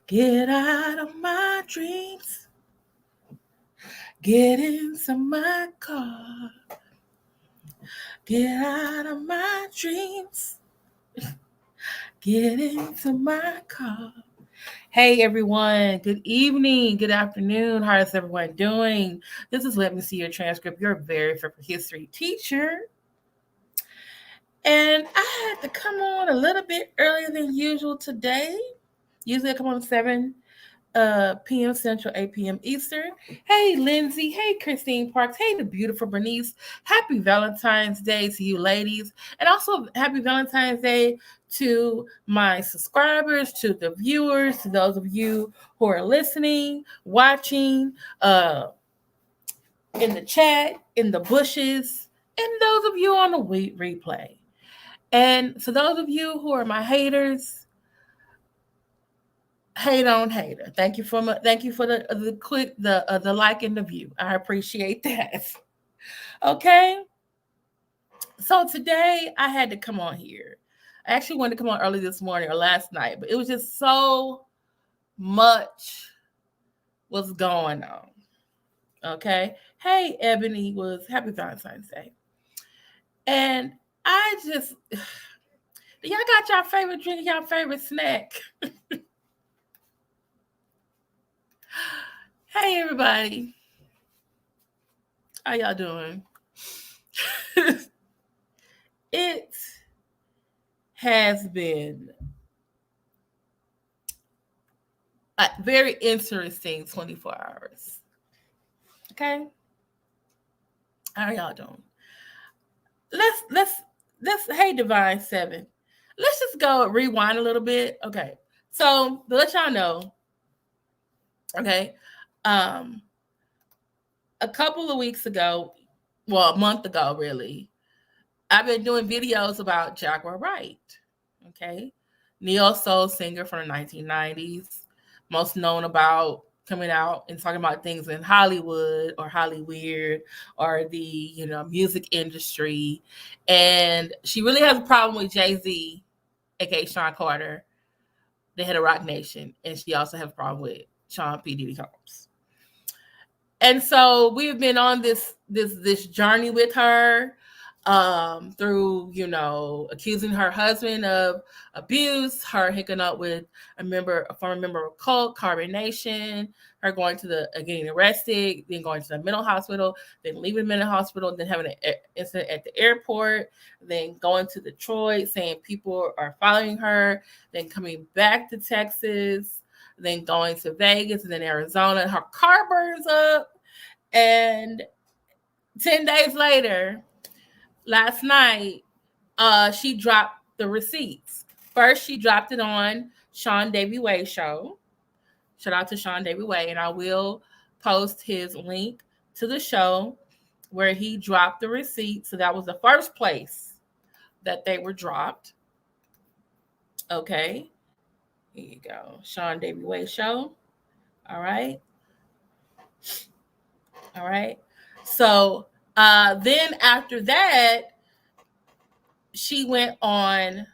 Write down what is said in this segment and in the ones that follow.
Get out of my dreams. Get into my car. Get out of my dreams. Get into my car. Hey everyone, good evening, good afternoon. How is everyone doing? This is Let Me See Your Transcript, your very favorite history teacher. And I had to come on a little bit earlier than usual today. Usually I come on 7 p.m. Central, 8 p.m. Eastern. Hey, Lindsay. Hey, Christine Parks. Hey, the beautiful Bernice. Happy Valentine's Day to you ladies. And also happy Valentine's Day to my subscribers, to the viewers, to those of you who are listening, watching, in the chat, in the bushes, and those of you on the replay. And for those of you who are my haters, hate on hater. Thank you for the quick the like and the view. I appreciate that. Okay. So today I had to come on here. I actually wanted to come on early this morning or last night, but it was just so much was going on. Okay. Hey, Ebony was happy Valentine's Day. And I just y'all got y'all favorite drink, y'all favorite snack. Hey everybody. How y'all doing? It has been a very interesting 24 hours. Okay? How are y'all doing? Let's hey Divine 7. Let's just go rewind a little bit. Okay. So to let y'all know, okay, a couple of weeks ago, well, a month ago, really, I've been doing videos about Jaguar Wright. Okay. Neo soul singer from the 1990s, most known about coming out and talking about things in Hollywood or Hollyweird or the music industry. And she really has a problem with Jay-Z, aka Sean Carter, the head of Rock Nation, and she also has a problem with Sean P. Diddy Combs. And so we've been on this journey with her, through accusing her husband of abuse, her hooking up with a former member of cult, Carbon Nation, her going to getting arrested, then going to the mental hospital, then leaving the mental hospital, then having an incident at the airport, then going to Detroit, saying people are following her, then coming back to Texas, then going to Vegas, and then Arizona. Her car burns up, and 10 days later, last night, she dropped the receipts. First, she dropped it on SeanDavieWay show. Shout out to SeanDavieWay, and I will post his link to the show where he dropped the receipts. So that was the first place that they were dropped. Okay, here you go, SeanDavieWay show. All right. So then after that, she went on.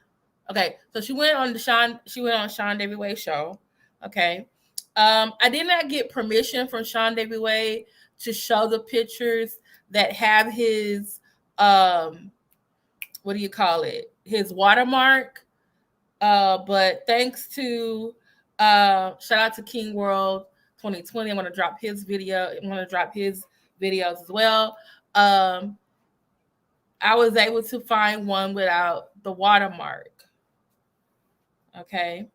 Okay, so she went on SeanDavieWay show. Okay. I did not get permission from SeanDavieWay to show the pictures that have his what do you call it? His watermark. But thanks to shout out to King WURLD 2020. I'm gonna drop his video. I'm gonna drop his videos as well. I was able to find one without the watermark. Okay.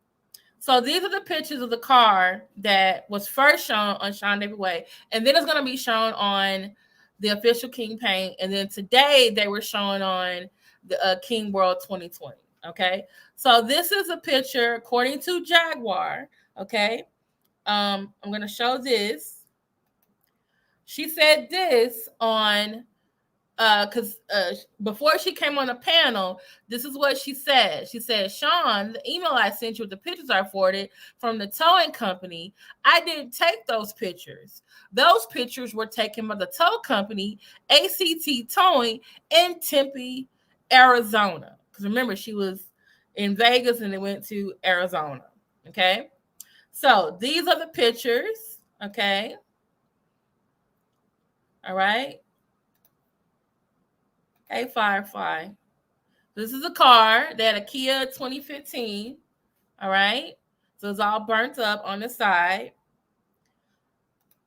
So these are the pictures of the car that was first shown on SeanDavieWay, and then it's going to be shown on the official King Paint, and then today they were shown on the King WURLD 2020. Okay. So this is a picture according to Jaguar. Okay. I'm going to show this. She said this on because before she came on the panel, this is what she said. She said, Sean, the email I sent you with the pictures I forwarded from the towing company, I didn't take those pictures. Those pictures were taken by the tow company, ACT Towing, in Tempe, Arizona. Because remember, she was in Vegas and they went to Arizona. Okay. So these are the pictures. Okay. All right. Hey, Firefly. This is a car. They had a Kia 2015. All right. So it's all burnt up on the side.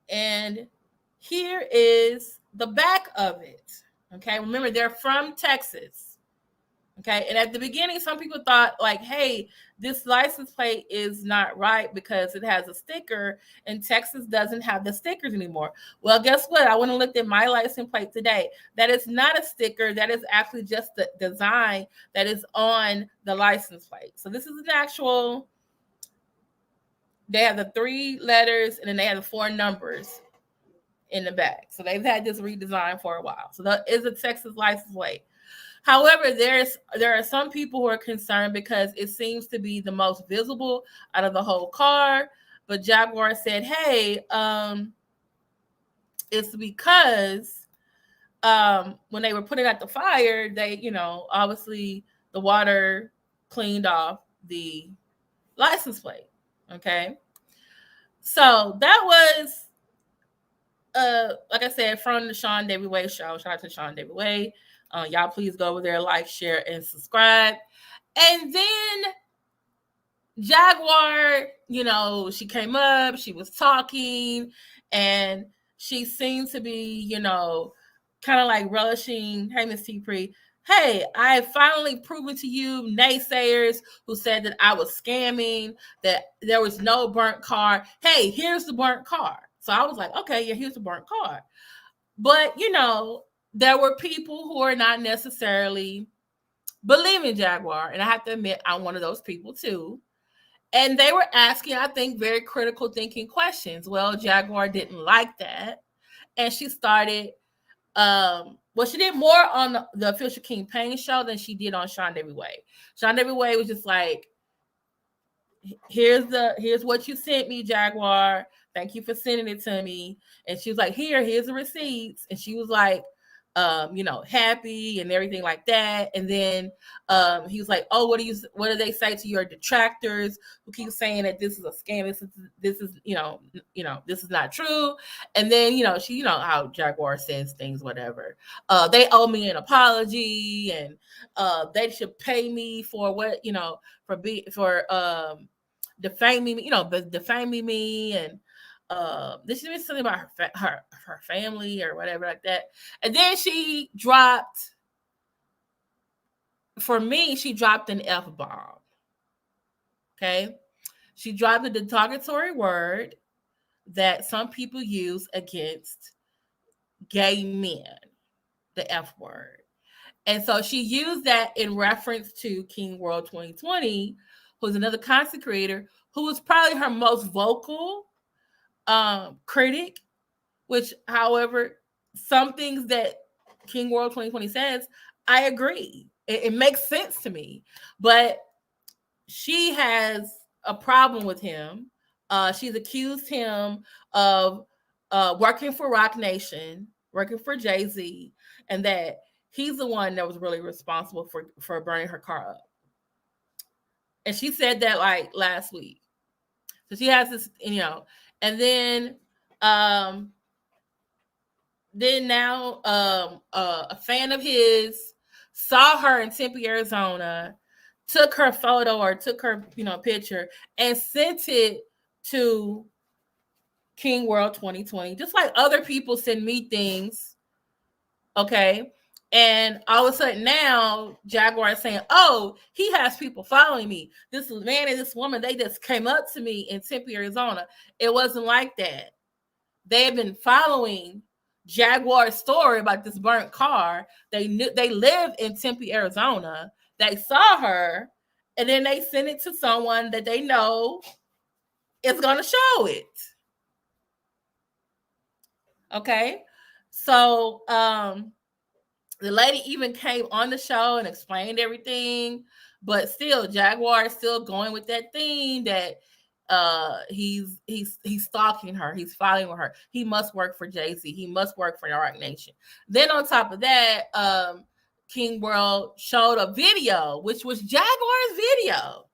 And here is the back of it. Okay. Remember, they're from Texas. Okay. And at the beginning, some people thought, like, hey, this license plate is not right because it has a sticker and Texas doesn't have the stickers anymore. Well, guess what? I went and looked at my license plate today. That is not a sticker. That is actually just the design that is on the license plate. So this is an actual, they have the 3 letters and then they have the 4 numbers in the back. So they've had this redesigned for a while. So that is a Texas license plate. However, there are some people who are concerned because it seems to be the most visible out of the whole car. But Jaguar said, hey, it's because when they were putting out the fire, they, obviously the water cleaned off the license plate. Okay. So that was, like I said, from the SeanDavieWay show. Shout out to SeanDavieWay. Y'all please go over there, like, share, and subscribe. And then Jaguar, she came up, she was talking, and she seemed to be, kind of like relishing, hey, Miss T-Pre, hey, I have finally proven to you naysayers who said that I was scamming, that there was no burnt car. Hey, here's the burnt car. So I was like, okay, yeah, here's the burnt car. But, there were people who are not necessarily believing Jaguar. And I have to admit, I'm one of those people too. And they were asking, I think, very critical thinking questions. Well, Jaguar didn't like that. And she started, she did more on the official King Payne show than she did on SeanDavieWay. SeanDavieWay was just like, here's what you sent me, Jaguar. Thank you for sending it to me. And she was like, here's the receipts. And she was like, happy and everything like that. And then he was like, oh, what do they say to your detractors who keep saying that this is a scam? This is this is not true. And then, she, how Jaguar says things, whatever. They owe me an apology and they should pay me for what, for defaming me, defaming me, and this should be something about her family or whatever like that. And then she dropped an F-bomb. Okay. She dropped a derogatory word that some people use against gay men, the F word. And so she used that in reference to King World 2020, who's another content creator who was probably her most vocal critic, which, however, some things that King World 2020 says, I agree. It makes sense to me. But she has a problem with him. She's accused him of working for Roc Nation, working for Jay-Z, and that he's the one that was really responsible for burning her car up. And she said that like last week. So she has this, and then now a fan of his saw her in Tempe, Arizona, took her photo or took her, picture and sent it to King World 2020, just like other people send me things. Okay. And all of a sudden now Jaguar is saying, oh, he has people following me. This man and this woman, they just came up to me in Tempe, Arizona. It wasn't like that. They had been following Jaguar's story about this burnt car. They live in Tempe, Arizona. They saw her, and then they sent it to someone that they know is going to show it. Okay. So, the lady even came on the show and explained everything, but still, Jaguar is still going with that thing that he's stalking her, he's following her. He must work for Jay-Z. He must work for the Roc Nation. Then on top of that, King World showed a video, which was Jaguar's video.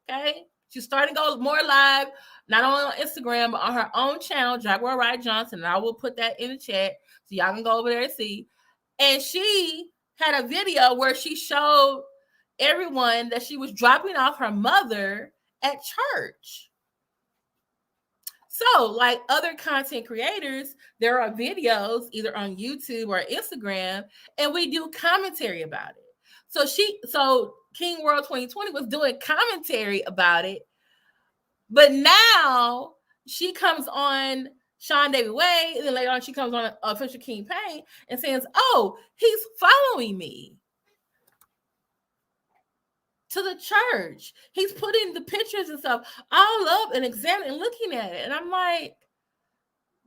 Okay, She's starting to go more live, not only on Instagram, but on her own channel, Jaguar Wright Johnson. And I will put that in the chat so y'all can go over there and see. And she had a video where she showed everyone that she was dropping off her mother at church. So, like other content creators, there are videos either on YouTube or Instagram, and we do commentary about it. So King World 2020 was doing commentary about it, but now she comes on SeanDavieWay, and then later on she comes on Official King Payne and says, "Oh, he's following me to the church. He's putting the pictures and stuff all up and examining and looking at it." And I'm like,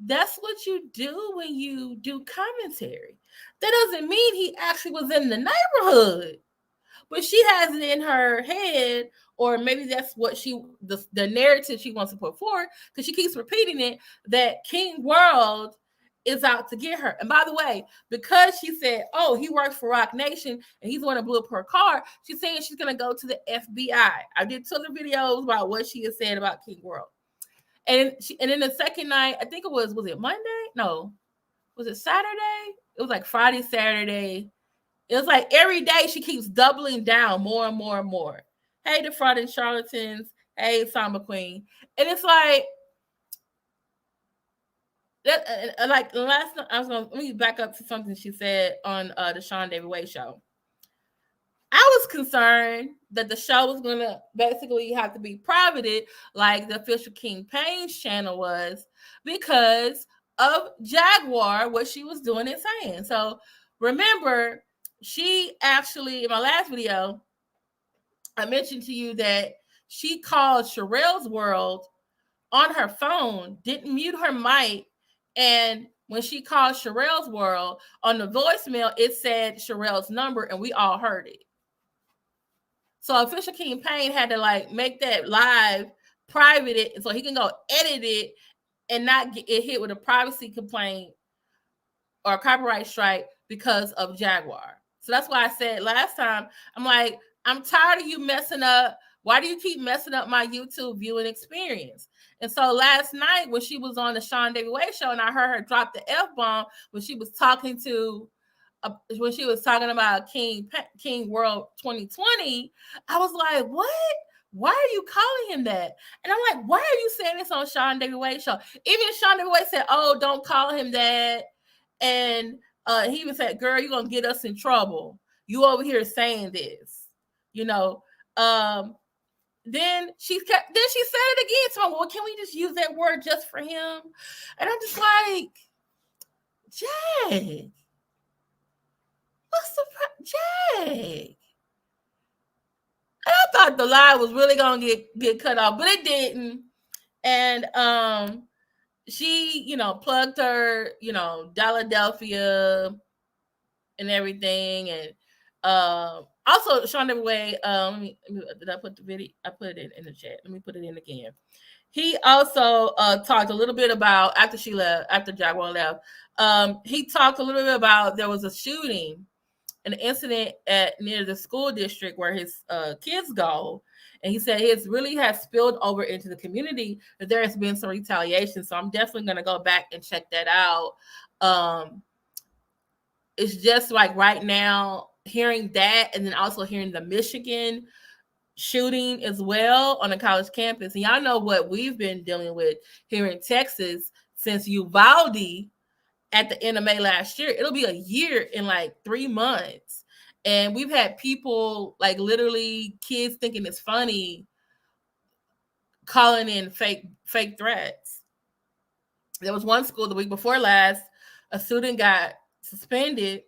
that's what you do when you do commentary. That doesn't mean he actually was in the neighborhood. But she has it in her head, or maybe that's what the narrative she wants to put forward, because she keeps repeating it, that King World is out to get her. And by the way, because she said, "Oh, he works for Rock Nation and he's the one that blew up her car," she's saying she's going to go to the FBI. I did 2 other videos about what she has said about King World. And then the second night, I think was it Monday? No. Was it Saturday? It was like Friday, Saturday. It was like every day she keeps doubling down more and more and more. Hey, defrauding charlatans. Hey, Samba Queen. And it's like, like last night, let me back up to something she said on the SeanDavieWay show. I was concerned that the show was going to basically have to be privated like the Official King Payne's channel was, because of Jaguar, what she was doing and saying. So remember, she actually, in my last video, I mentioned to you that she called Sherelle's World on her phone, didn't mute her mic, and when she called Sherelle's World on the voicemail, it said Sherelle's number, and we all heard it. So Official King Payne had to like make that live, private it, so he can go edit it and not get it hit with a privacy complaint or a copyright strike because of Jaguar. So that's why I said last time, I'm like, I'm tired of you messing up. Why do you keep messing up my YouTube viewing experience? And so last night when she was on the SeanDavieWay show, and I heard her drop the F-bomb when she was talking about King World 2020, I was like, what? Why are you calling him that? And I'm like, why are you saying this on SeanDavieWay show? Even SeanDavieWay said, "Oh, don't call him that." And he even said, "Girl, you're gonna get us in trouble. You over here saying this, you know." Then she said it again. So, well, can we just use that word just for him? And I'm just like, Jag, what's the Jag? And I thought the line was really gonna get cut off, but it didn't. And she, plugged her, Philadelphia and everything. And also SeanDavieWay, did I put the video? I put it in the chat. Let me put it in again. He also talked a little bit about, after Jaguar left, he talked a little bit about there was a shooting, an incident near the school district where his kids go. And he said it really has spilled over into the community, that there has been some retaliation. So I'm definitely going to go back and check that out. It's just like right now, hearing that, and then also hearing the Michigan shooting as well on a college campus. And y'all know what we've been dealing with here in Texas since Uvalde at the end of May last year. It'll be a year in like 3 months. And we've had people, like literally kids thinking it's funny, calling in fake threats. There was one school the week before last, a student got suspended,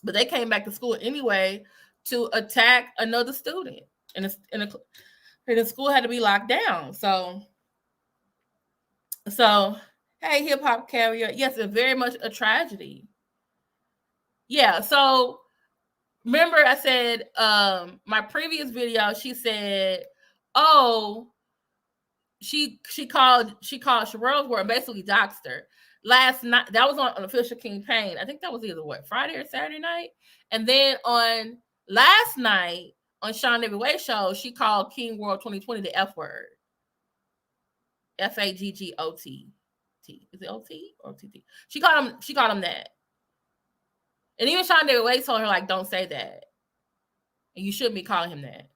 but they came back to school anyway to attack another student. And the school had to be locked down. So hey, hip hop carrier. Yes, it's very much a tragedy. Yeah, so remember I said my previous video, she said, "Oh, she called Sherelle's World, basically doxed her." Last night, that was on Official King Payne. I think that was either Friday or Saturday night. And then on last night on SeanDavieWay show, she called King World 2020 the F word. FAGGOT. Is it OT or OTT? She called him that. And even SeanDavieWay told her, like, don't say that. And you shouldn't be calling him that.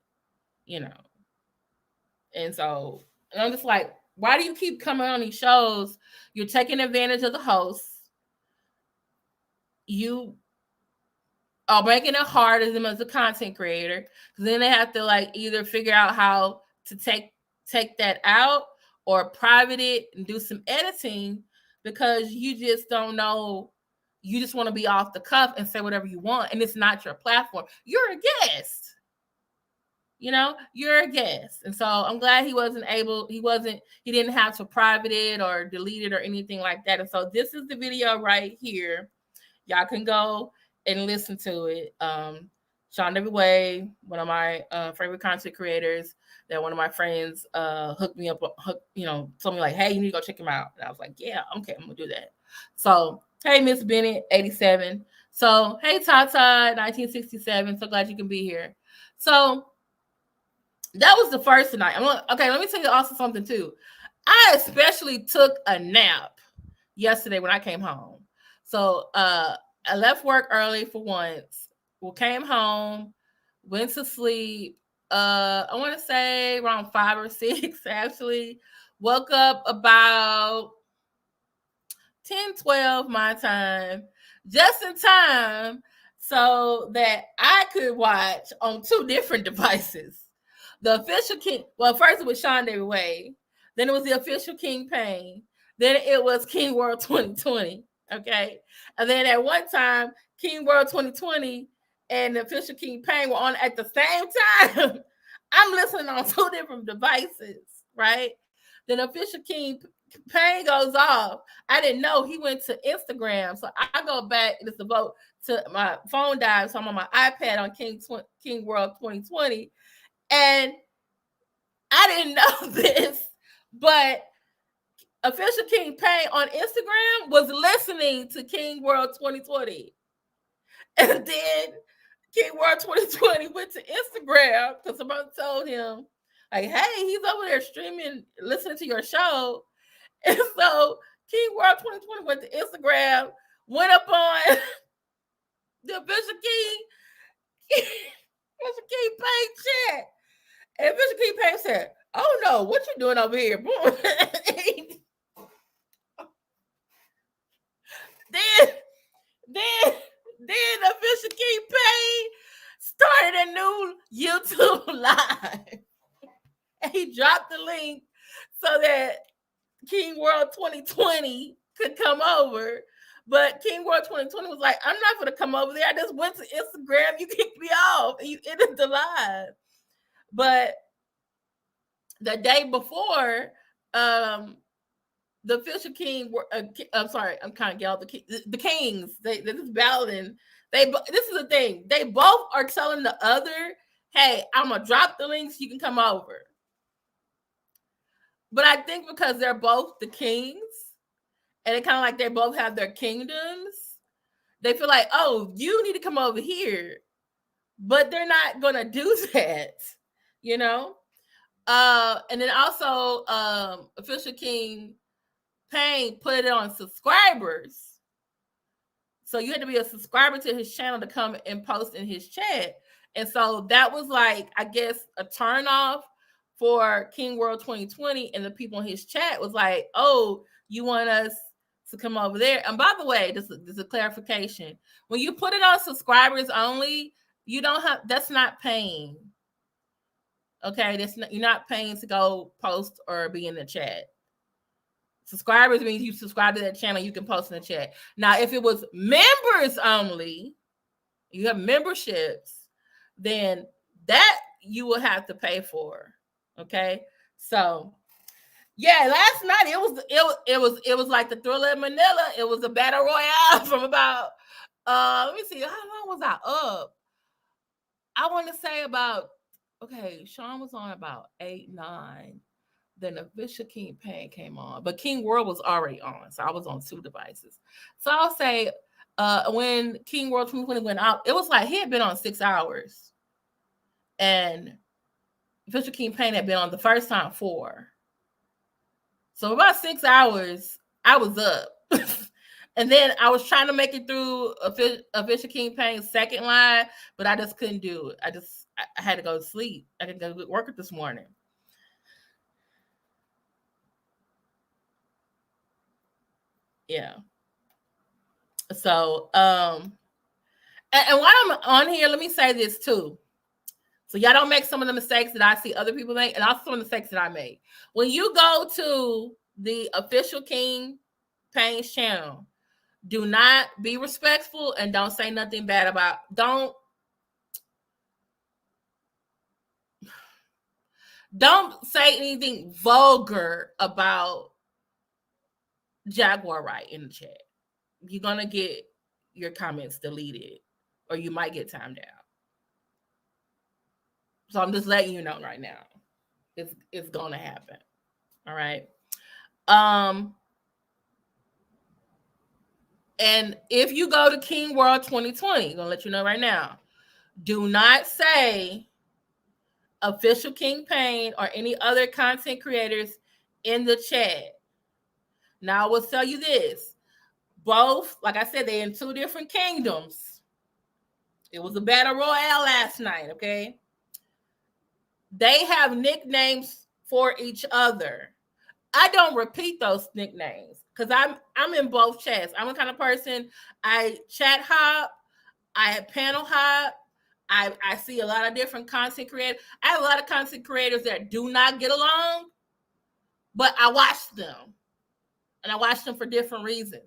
You know. And so, and I'm just like, why do you keep coming on these shows? You're taking advantage of the hosts. You are making it hard as them as a content creator. Because then they have to like either figure out how to take that out or private it and do some editing, because you just don't know. You just want to be off the cuff and say whatever you want, and it's not your platform. You're a guest. You know, you're a guest. And so I'm glad he didn't have to private it or delete it or anything like that. And so this is the video right here. Y'all can go and listen to it. SeanDavieWay, one of my favorite content creators, that one of my friends hooked me up, told me like, hey, you need to go check him out. And I was like, yeah, okay, I'm gonna do that. So, hey, Miss Bennett, 87. So, hey, Tata, 1967. So glad you can be here. So that was the first tonight. Okay, let me tell you also something too. I especially took a nap yesterday when I came home. So I left work early for once. Came home, went to sleep. I want to say around 5 or 6 actually. Woke up about 10, 12 my time, just in time so that I could watch on 2 different devices. The official King, well, first it was SeanDavieWay, then it was the official King Pain, then it was King World 2020, okay? And then at one time, King World 2020 and the official King Pain were on at the same time. I'm listening on 2 different devices, right? Then official King Pain goes off. I didn't know he went to Instagram, so I go back and it's a vote to my phone died, so I'm on my iPad on King World 2020. And I didn't know this, but official King Pain on Instagram was listening to King World 2020. And then King World 2020 went to Instagram because somebody told him, like, hey, he's over there streaming, listening to your show. And so King World 2020 went to Instagram, went up on the official King Pain chat. And Official King Pain said, oh no, what you doing over here? then Official King Pain started a new YouTube live. And he dropped the link so that King World 2020 could come over. But King World 2020 was like, I'm not going to come over there. I just went to Instagram. You kicked me off. And you ended the live. But the day before, the official King, I'm sorry, I'm kind of yelling. The Kings, this is battling. This is the thing. They both are telling the other, hey, I'm going to drop the links. You can come over. But I think because they're both the kings, and it kind of like they both have their kingdoms, they feel like, oh, you need to come over here. But they're not going to do that, you know? And then also, official King Pain put it on subscribers. So you had to be a subscriber to his channel to come and post in his chat. And so that was like, I guess, a turn off for King World 2020. And the people in his chat was like, oh, you want us to come over there? And by the way, this is a clarification. When you put it on subscribers only, you don't have, that's not paying. Okay, you're not paying to go post or be in the chat. Subscribers means you subscribe to that channel, you can post in the chat. Now, if it was members only, you have memberships, then that you will have to pay for. Okay, so yeah, last night it was like the Thriller in Manila. It was a battle royale from about let me see, how long was I up? I want to say about, okay, Sean was on about 8, 9. Then official King Pain came on, but King World was already on, so I was on 2 devices. So I'll say when King World 2020 went out, it was like he had been on 6 hours. and Official King Pain had been on the first time 4. So about 6 hours, I was up. And then I was trying to make it through Official King Pain's second line, but I just couldn't do it. I had to go to sleep. I didn't go to work this morning. Yeah. So, and while I'm on here, let me say this too. So y'all don't make some of the mistakes that I see other people make, and also some of the mistakes that I make. When you go to the Official King Pain's channel, do not be respectful and don't say nothing bad about, don't say anything vulgar about Jaguar Wright in the chat. You're going to get your comments deleted, or you might get timed out. So I'm just letting you know right now. It's going to happen. All right. And if you go to King World 2020, I'm going to let you know right now, do not say Official King Pain or any other content creators in the chat. Now, I will tell you this. Both, like I said, they're in 2 different kingdoms. It was a battle royale last night, okay? They have nicknames for each other. I don't repeat those nicknames because I'm in both chats. I'm the kind of person, I chat hop, I panel hop, I see a lot of different content creators. I have a lot of content creators that do not get along, but I watch them. And I watch them for different reasons.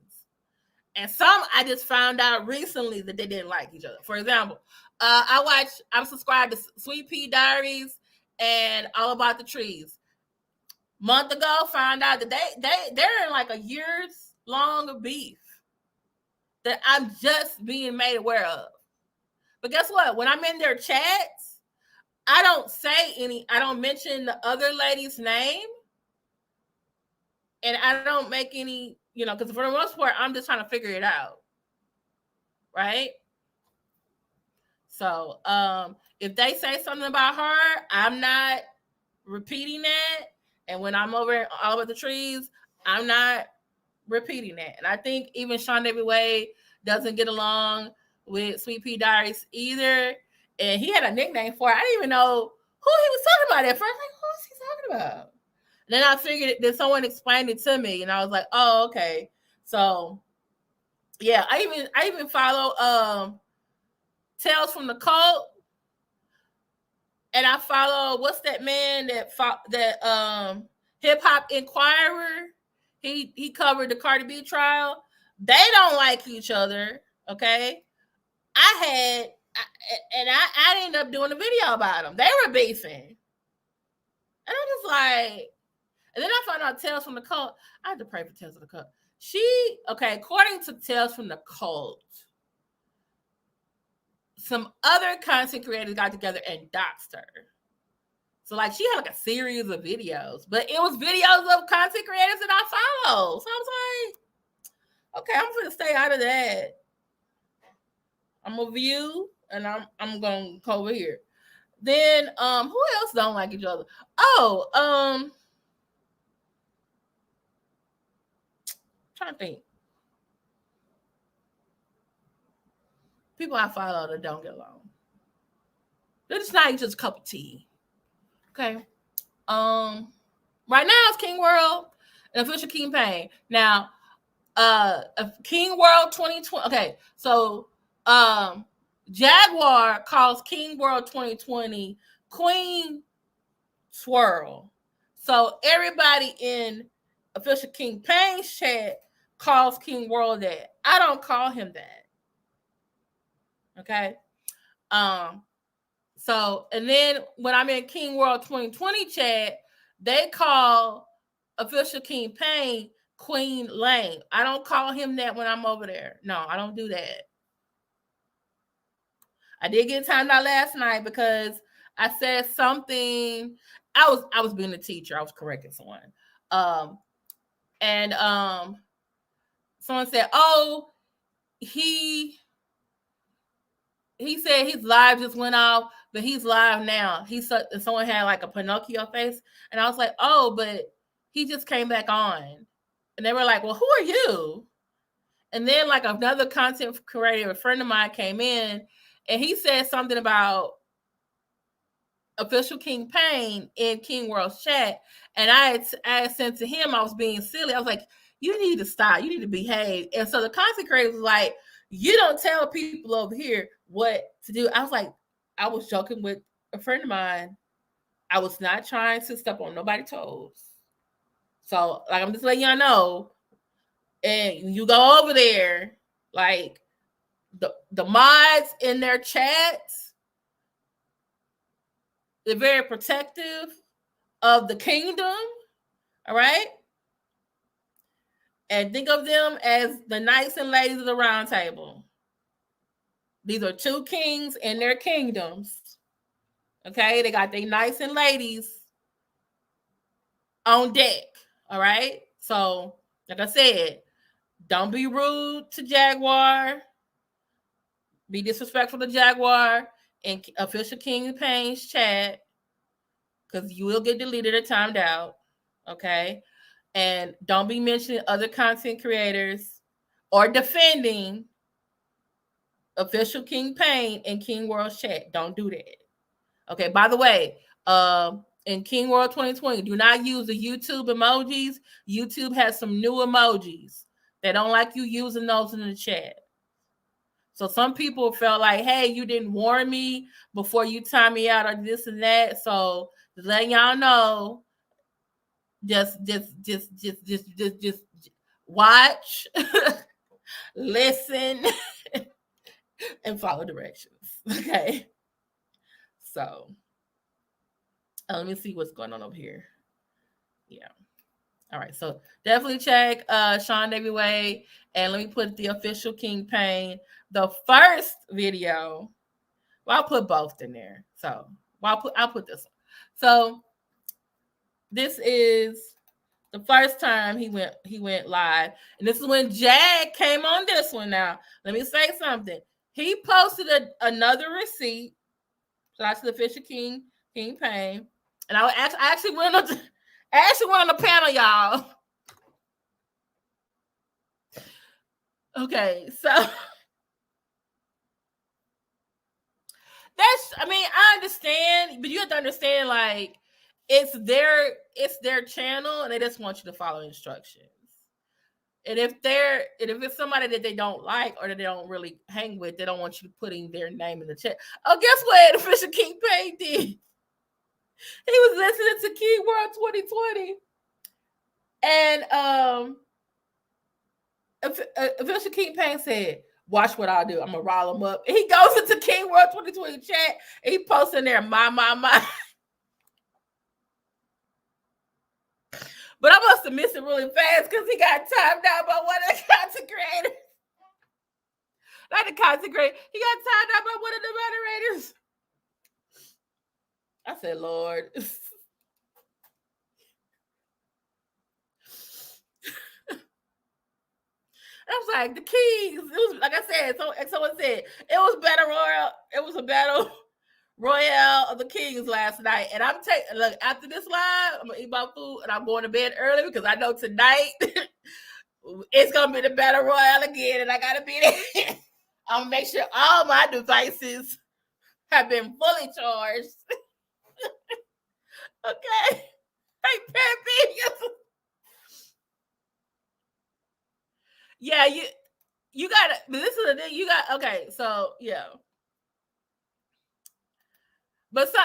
And some I just found out recently that they didn't like each other. For example, I'm subscribed to Sweet Pea Diaries and All About the Trees. Month ago, found out that they're in like a years long beef that I'm just being made aware of. But guess what? When I'm in their chats, I don't mention the other lady's name. And I don't make any, because for the most part, I'm just trying to figure it out. Right? So if they say something about her, I'm not repeating that. And when I'm over all of the trees, I'm not repeating that. And I think even SeanDavieWay doesn't get along with Sweet Pea Diaries either. And he had a nickname for it. I didn't even know who he was talking about at first. Like, who is he talking about? And then I figured that someone explained it to me, and I was like, oh, okay. So yeah, I even follow Tales from the Cult. And I follow, what's that man that Hip Hop Inquirer? He covered the Cardi B trial. They don't like each other, okay? I ended up doing a video about them. They were beefing. And I'm just like, and then I found out Tales from the Cult. I had to pray for Tales from the Cult. According to Tales from the Cult, some other content creators got together and doxed her. So like she had like a series of videos, but it was videos of content creators that I follow. So I was like, okay, I'm gonna stay out of that. I'm gonna view and I'm gonna go over here. Then who else don't like each other? Oh, I'm trying to think. People I follow that don't get along. They're just not each other's cup of tea. Okay. Right now it's King World and Official King Pain. Now, King World 2020. Okay, so Jaguar calls King World 2020 Queen Swirl. So everybody in Official King Pain's chat calls King World that. I don't call him that. Okay. So, and then when I'm in King World 2020 chat, they call Official King Pain Queen Lane. I don't call him that when I'm over there. No, I don't do that. I did get timed out last night because I said something. I was being a teacher. I was correcting someone. And someone said, oh, he said his live just went off but he's live now. Someone had like a Pinocchio face, and I was like, oh, but he just came back on. And they were like, well, who are you? And then like another content creator, a friend of mine, came in, and he said something about Official King Pain in King World's chat. And I had sent to him, I was being silly. I was like, you need to stop. You need to behave. And so the content creator was like, you don't tell people over here what to do. I was like, I was joking with a friend of mine. I was not trying to step on nobody's toes. So like, I'm just letting y'all know. And you go over there, like the mods in their chats, they're very protective of the kingdom. All right. And think of them as the knights and ladies of the round table. These are two kings in their kingdoms. Okay. They got their knights and ladies on deck. All right. So, like I said, don't be rude to Jaguar. Be disrespectful to Jaguar and Official King Pain's chat, because you will get deleted or timed out. Okay. And don't be mentioning other content creators or defending Official King Pain and King World's chat. Don't do that. Okay. By the way, in King World 2020, do not use the YouTube emojis. YouTube has some new emojis. They don't like you using those in the chat. So some people felt like, hey, you didn't warn me before you time me out or this and that. So just letting y'all know, just watch, listen, and follow directions. Okay. So let me see what's going on over here. Yeah. All right. So definitely check SeanDavieWay, and let me put the Official King Pain. The first video, well, I'll put both in there. So I'll put this one. So this is the first time he went live, and this is when Jag came on this one. Now let me say something. He posted another receipt. Shout out to the Official King Pain, and I actually went on the panel, y'all. Okay, so I understand, but you have to understand, like, it's their channel, and they just want you to follow instructions. And if it's somebody that they don't like or that they don't really hang with, they don't want you putting their name in the chat. Oh, guess what? Official King Pain did. He was listening to King World 2020, and Official King Pain said, watch what I'll do. I'm gonna rile him up. And he goes into King World 2020 chat, and he posts in there, my. But I must have missed it really fast because he got timed out by one of the content creators. Not the content creator. He got timed out by one of the moderators. I said, Lord. I was like, the keys. It was, like I said, someone said it was battle royale. It was a battle royale of the kings last night. And I'm taking, look, after this live, I'm gonna eat my food and I'm going to bed early because I know tonight it's gonna be the battle royale again, and I gotta be there. I'm gonna make sure all my devices have been fully charged. Okay. Hey, Peppy. Yeah, you gotta, this is the thing, you got, okay, so yeah. But so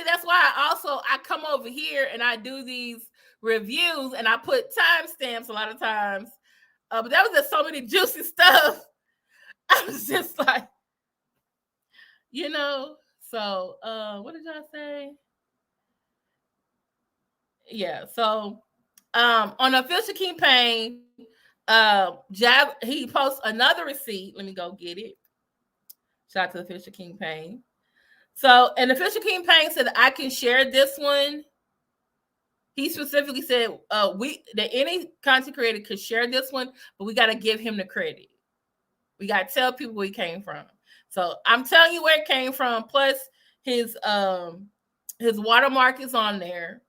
that's why I come over here and I do these reviews and I put timestamps a lot of times. But that was just so many juicy stuff. I was just like, so what did y'all say? Yeah, so on Official King Pain, he posts another receipt. Let me go get it. Shout out to Official King Pain. So, and Official King Pain said I can share this one. He specifically said that any content creator could share this one, but we got to give him the credit. We got to tell people where he came from. So I'm telling you where it came from. Plus, his watermark is on there.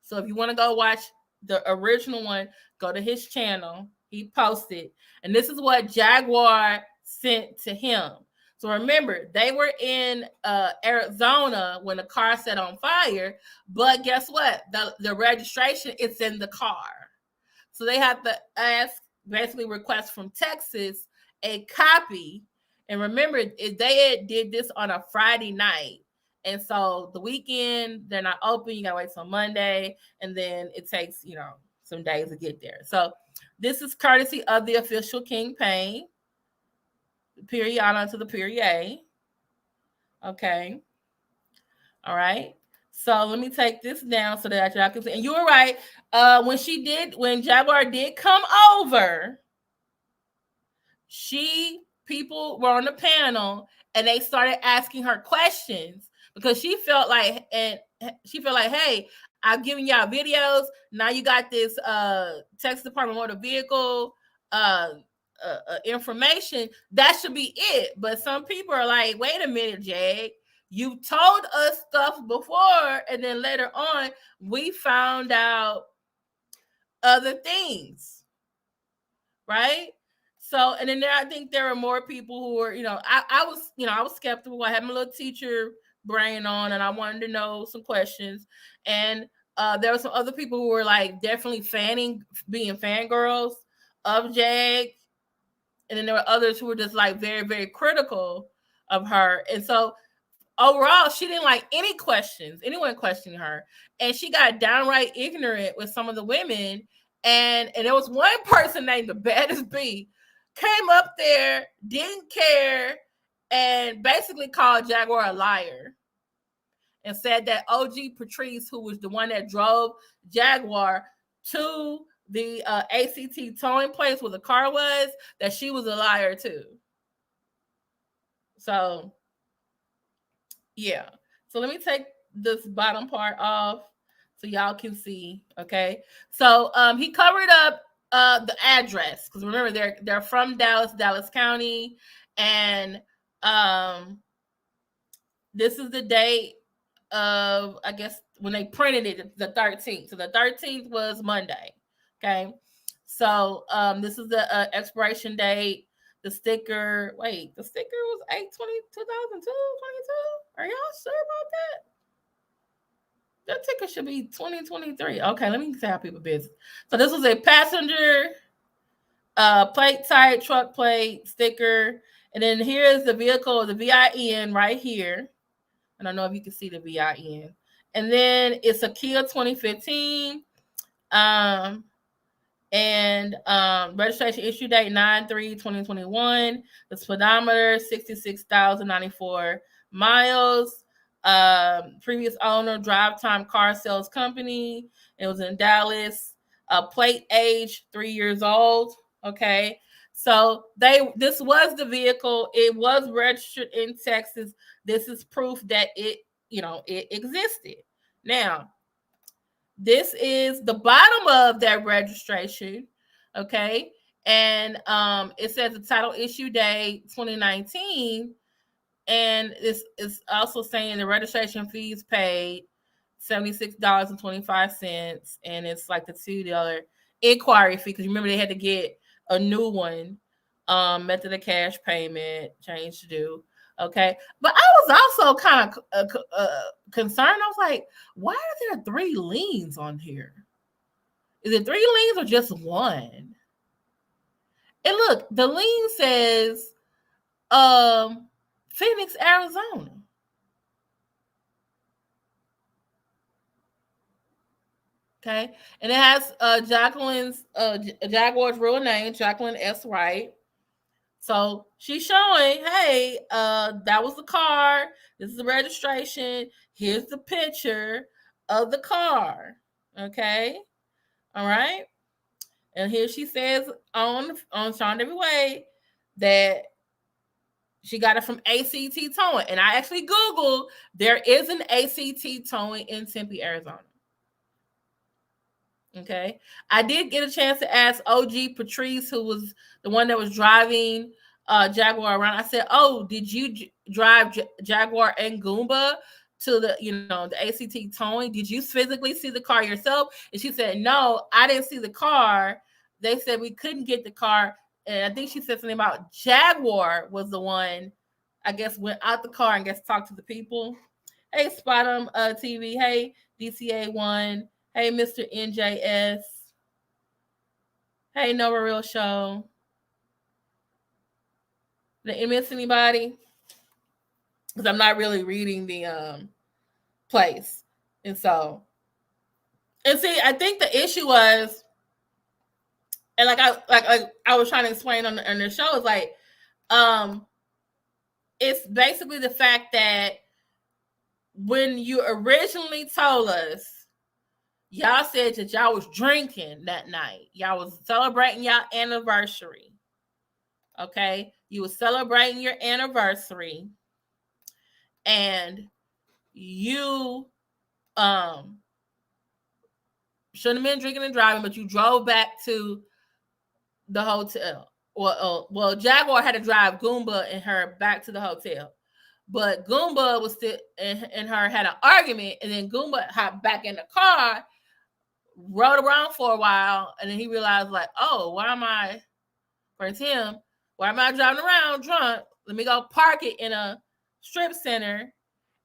So if you want to go watch the original one, go to his channel. He posted. And this is what Jaguar sent to him. So remember, they were in Arizona when the car set on fire. But guess what? The registration is in the car. So they have to basically request from Texas a copy. And remember, they did this on a Friday night. And so the weekend, they're not open. You got to wait till Monday. And then it takes, some days to get there. So this is courtesy of the official campaign. Period on to the period. Okay. All right. So let me take this down so that y'all can see. And you were right. When Jaguar did come over, people were on the panel and they started asking her questions because she felt like, hey, I'm giving y'all videos. Now you got this Texas Department of Motor Vehicle information. That should be it. But some people are like, wait a minute, Jag. You told us stuff before, and then later on, we found out other things, right? So, and then I think there are more people who were, I was skeptical. I had my little teacher brain on, and I wanted to know some questions. And there were some other people who were like definitely being fangirls of Jag. And then there were others who were just like very, very critical of her. And so overall, she didn't like anyone questioning her. And she got downright ignorant with some of the women. And there was one person named the baddest bee came up there, didn't care, and basically called Jaguar a liar. And said that OG Patrice, who was the one that drove Jaguar to the ACT towing place where the car was, that she was a liar too. So, yeah. So let me take this bottom part off so y'all can see. Okay. So he covered up the address because remember they're from Dallas County, and this is the date of, I guess, when they printed it, the 13th. So the 13th was Monday. Okay. So this is the expiration date. The sticker was 8/20/2022. Are y'all sure about that? That ticker should be 2023. Okay, let me see how people busy. So this was a passenger plate type, truck plate, sticker. And then here's the vehicle, the VIN right here. I don't know if you can see the VIN. And then it's a Kia 2015. And registration issue date 9/3/2021. The speedometer 66,094 miles. Previous owner, Drive Time Car Sales Company. It was in Dallas. Plate age 3 years old. Okay, so this was the vehicle. It was registered in Texas. This is proof that it existed. Now, this is the bottom of that registration, okay? And it says the title issue date 2019, and this is also saying the registration fees paid $76.25, and it's like the $2 inquiry fee because remember they had to get a new one, method of cash payment, change to do. Okay, but I was also kind of concerned. I was like, why are there 3 liens on here? Is it 3 liens or just one? And look, the lien says Phoenix, Arizona. Okay, and it has Jaguar's real name, Jacqueline S. Wright. So she's showing, hey, that was the car. This is the registration. Here's the picture of the car. Okay. All right. And here she says on SeanDavieWay that she got it from ACT Towing. And I actually Googled, there is an ACT Towing in Tempe, Arizona. Okay. I did get a chance to ask OG Patrice, who was the one that was driving Jaguar around. I said, oh, did you drive Jaguar and Goomba to the, the ACT towing? Did you physically see the car yourself? And she said, no, I didn't see the car. They said we couldn't get the car. And I think she said something about Jaguar was the one, I guess, went out the car and talked to the people. Hey, Spot'em TV. Hey, DCA1. Hey, Mr. NJS. Hey, Nova Real Show. Did I miss anybody? Because I'm not really reading the place. And see, I think the issue was, and like I was trying to explain on the show, is like, it's basically the fact that when you originally told us, y'all said that y'all was drinking that night. Y'all was celebrating y'all anniversary. Okay? You was celebrating your anniversary. And you shouldn't have been drinking and driving, but you drove back to the hotel. Well, Jaguar had to drive Goomba and her back to the hotel. But Goomba was still and her had an argument, and then Goomba hopped back in the car, rode around for a while, and then he realized, like, oh, why am I driving around drunk? Let me go park it in a strip center.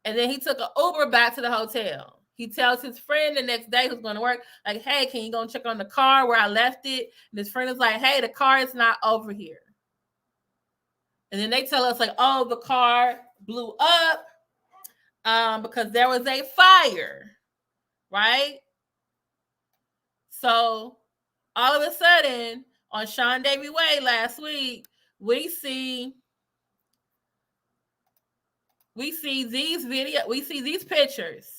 And then he took an Uber back to the hotel. He tells his friend the next day who's going to work, like, hey, can you go and check on the car where I left it? And his friend is like, hey, the car is not over here. And then they tell us, like, oh, the car blew up because there was a fire, right? So all of a sudden, on SeanDavieWay last week, we see these pictures.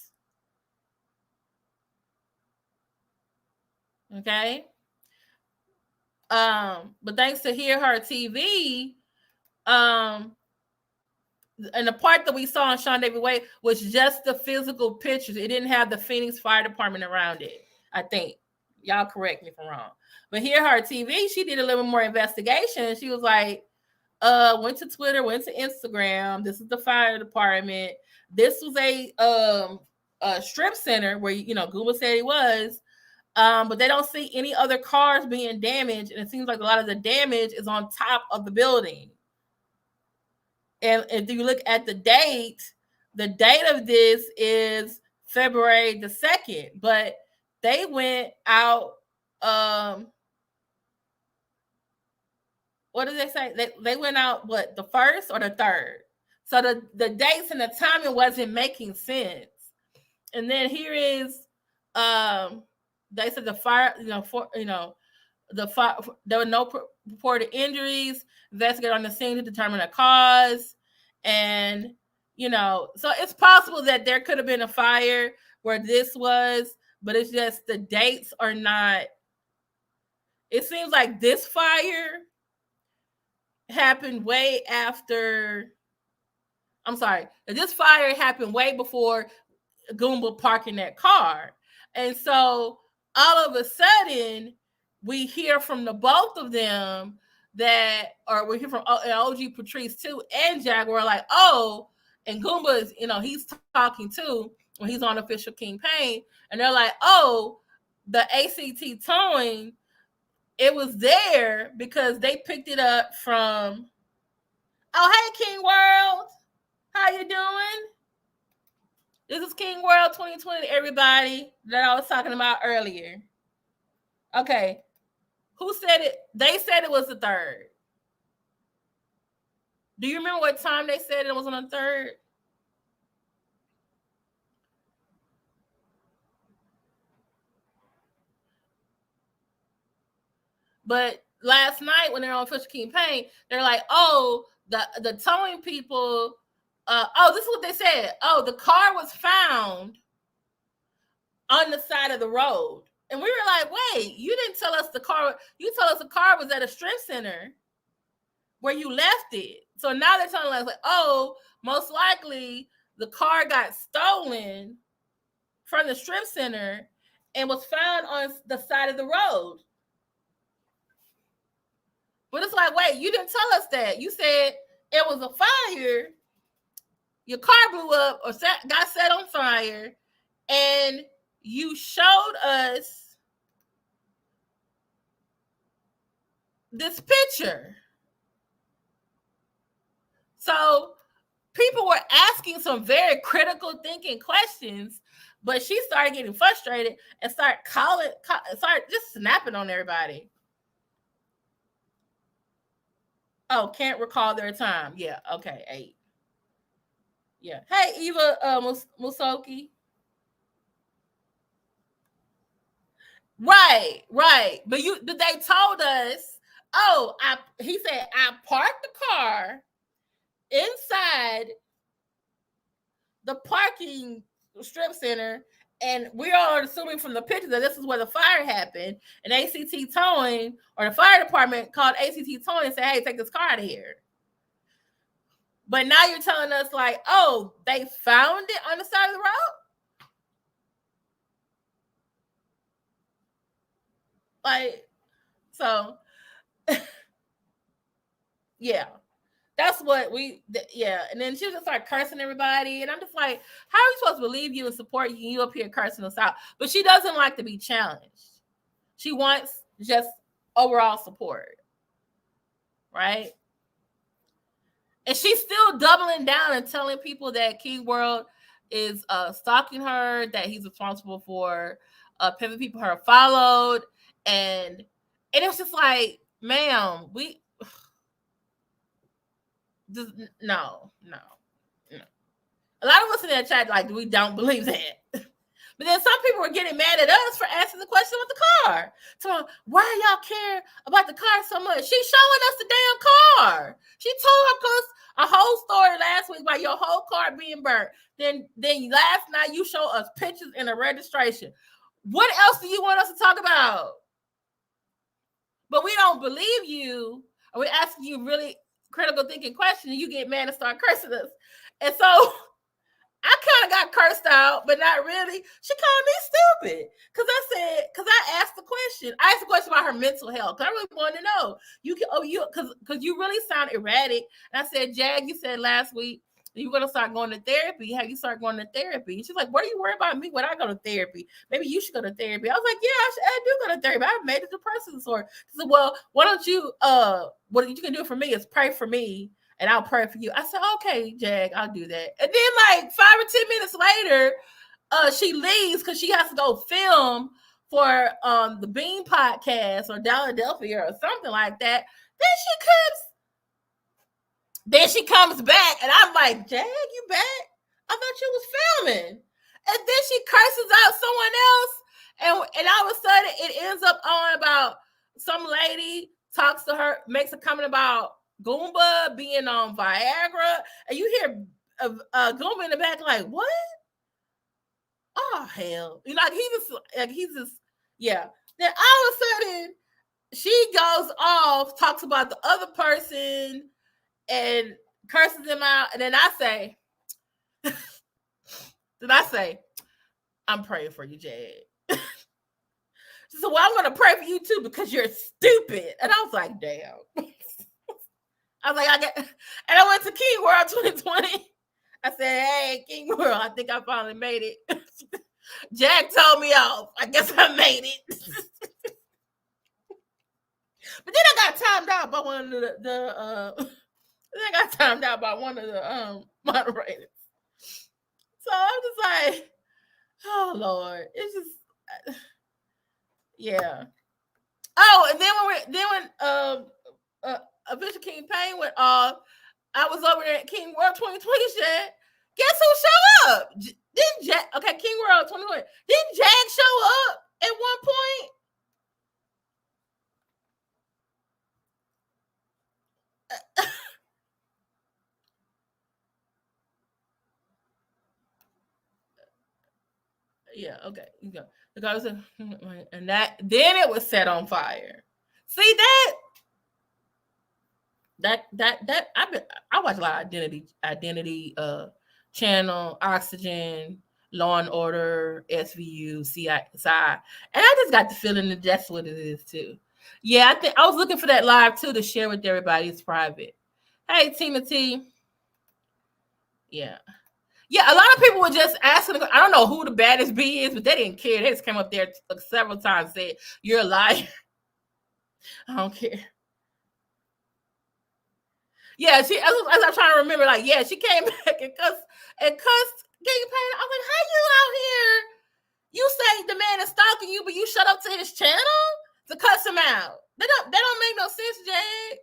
Okay. But thanks to Hear Her TV, and the part that we saw on SeanDavieWay was just the physical pictures. It didn't have the Phoenix Fire Department around it, I think. Y'all correct me if I'm wrong. But Hear Her TV, she did a little more investigation. She was like, went to Twitter, went to Instagram. This is the fire department. This was a strip center where, Google said it was. But they don't see any other cars being damaged. And it seems like a lot of the damage is on top of the building. And if you look at the date of this is February the 2nd. But they went out, what did they say? They went out, what, the 1st or the 3rd? So the dates and the timing wasn't making sense. And then here is, they said the fire, the fire, there were no reported injuries. Investigate on the scene to determine the cause. And, so it's possible that there could have been a fire where this was, but it's just the dates are not. It seems like this fire happened way after. I'm sorry. This fire happened way before Goomba parking that car. And so all of a sudden, we hear from the both of them or we hear from OG Patrice too and Jaguar, like, oh, and Goomba is, he's talking too when he's on Official Kingpin, and they're like, oh, the ACT towing, it was there because they picked it up from, oh, hey, King World, how you doing? This is King World 2020, everybody, that I was talking about earlier. Okay. Who said it? They said it was the 3rd. Do you remember what time they said it was on the 3rd? But last night when they're on Official Kingpin, they're like, oh, the towing people, this is what they said. Oh, the car was found on the side of the road. And we were like, wait, you didn't tell us the car. You told us the car was at a strip center where you left it. So now they're telling us, like, oh, most likely the car got stolen from the strip center and was found on the side of the road. But it's like, wait, you didn't tell us that. You said it was a fire your car blew up or got set on fire, and you showed us this picture. So people were asking some very critical thinking questions, but she started getting frustrated and started just snapping on everybody. Oh, can't recall their time. Yeah, okay, 8. Yeah. Hey, Eva Musoki. Right. But they told us, he said, I parked the car inside the parking strip center, and we are assuming from the picture that this is where the fire happened, and ACT Towing, or the fire department, called ACT Towing and said, hey, take this car out of here. But now you're telling us, like, oh, they found it on the side of the road? Like, so, yeah. That's what and then she just started cursing everybody, and I'm just like, how are we supposed to believe you and support you, and you up here cursing us out? But she doesn't like to be challenged. She wants just overall support, right? And she's still doubling down and telling people that King World is stalking her, that he's responsible for pimping people her followed, and it's just like, ma'am, we just no. A lot of us in that chat, like, we don't believe that. But then some people were getting mad at us for asking the question with the car. So why y'all care about the car so much? She's showing us the damn car. She told us a whole story last week about your whole car being burnt. Then last night you show us pictures in a registration. What else do you want us to talk about? But we don't believe you, or we're asking you really critical thinking questions, and you get mad and start cursing us. And so I kind of got cursed out, but not really. She called me stupid because I asked the question. I asked the question about her mental health. I really wanted to know. Because you really sound erratic. And I said, Jag, you said last week you're gonna start going to therapy. Have you start going to therapy? And she's like, what are you worried about me when I go to therapy? Maybe you should go to therapy. I was like, yeah, I do go to therapy. I've made it to person disorder. She said, well, why don't you what you can do for me is pray for me, and I'll pray for you. I said, okay, Jag, I'll do that. And then like 5 or 10 minutes later, she leaves because she has to go film for the Bean podcast or Philadelphia or something like that. Then she comes back, and I'm like, Jag, you back? I thought you was filming. And then she curses out someone else, and all of a sudden it ends up on about some lady talks to her, makes a comment about Goomba being on Viagra, and you hear Goomba in the back like, what? Oh hell! He's just yeah. Then all of a sudden she goes off, talks about the other person, and curses them out, and then I say, I'm praying for you, Jad. She said, well, I'm going to pray for you too because you're stupid. And I was like, damn. I was like, and I went to King World 2020. I said, hey, King World, I think I finally made it. Jag told me off. I guess I made it. But then I got timed out by one of the moderators. So I'm just like, oh Lord, it's just yeah. Oh, and then when Official King Payne went off, I was over there at King World 2020 shit. Guess who showed up? Didn't Jag? Okay, King World 2020. Didn't Jag show up at one point? Yeah, okay. You go. The guy was and then it was set on fire. See that I watch a lot of identity channel, Oxygen, Law and Order, SVU, CI, and I just got the feeling that that's what it is too. Yeah, I think I was looking for that live too to share with everybody. It's private. Hey, Timothy. Yeah. Yeah, a lot of people were just asking. I don't know who the baddest bee is, but they didn't care. They just came up there several times and said, "You're a liar." I don't care. Yeah, as I'm trying to remember, like, yeah, she came back and cussed King Payne. I was like, how you out here? You say the man is stalking you, but you shut up to his channel to cuss him out. That don't make no sense, Jag.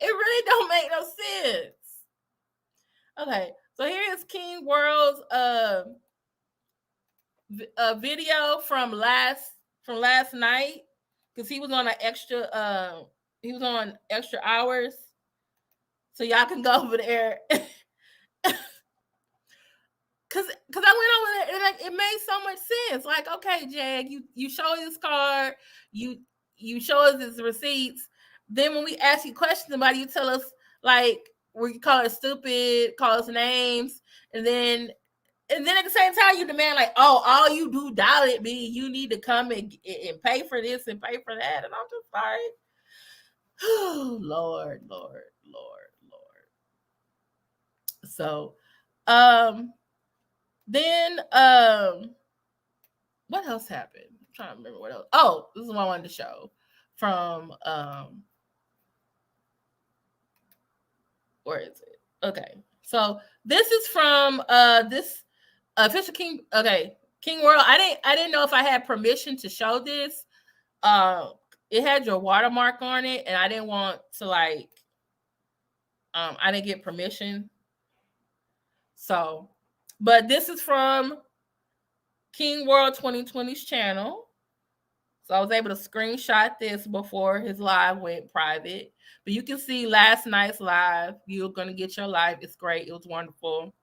It really don't make no sense. Okay, so here is King World's video from last night, because he was on an extra hours, so y'all can go over there. Cause I went over there and like, it made so much sense. Like, okay, Jag, you show his card, you show us his receipts. Then when we ask you questions about it, you tell us, like, we call it stupid, call us names, and then at the same time you demand, like, oh, all you do doubted me, you need to come and pay for this and pay for that. And I'm just like, oh, Lord. So then what else happened? I'm trying to remember what else. Oh, this is what I wanted to show from where is it? Okay, so this is from this official King. Okay, King World. I didn't know if I had permission to show this. It had your watermark on it, and I didn't want to, like, I didn't get permission. So, but this is from King World 2020's channel. So I was able to screenshot this before his live went private. But you can see last night's live. You're going to get your live. It's great. It was wonderful.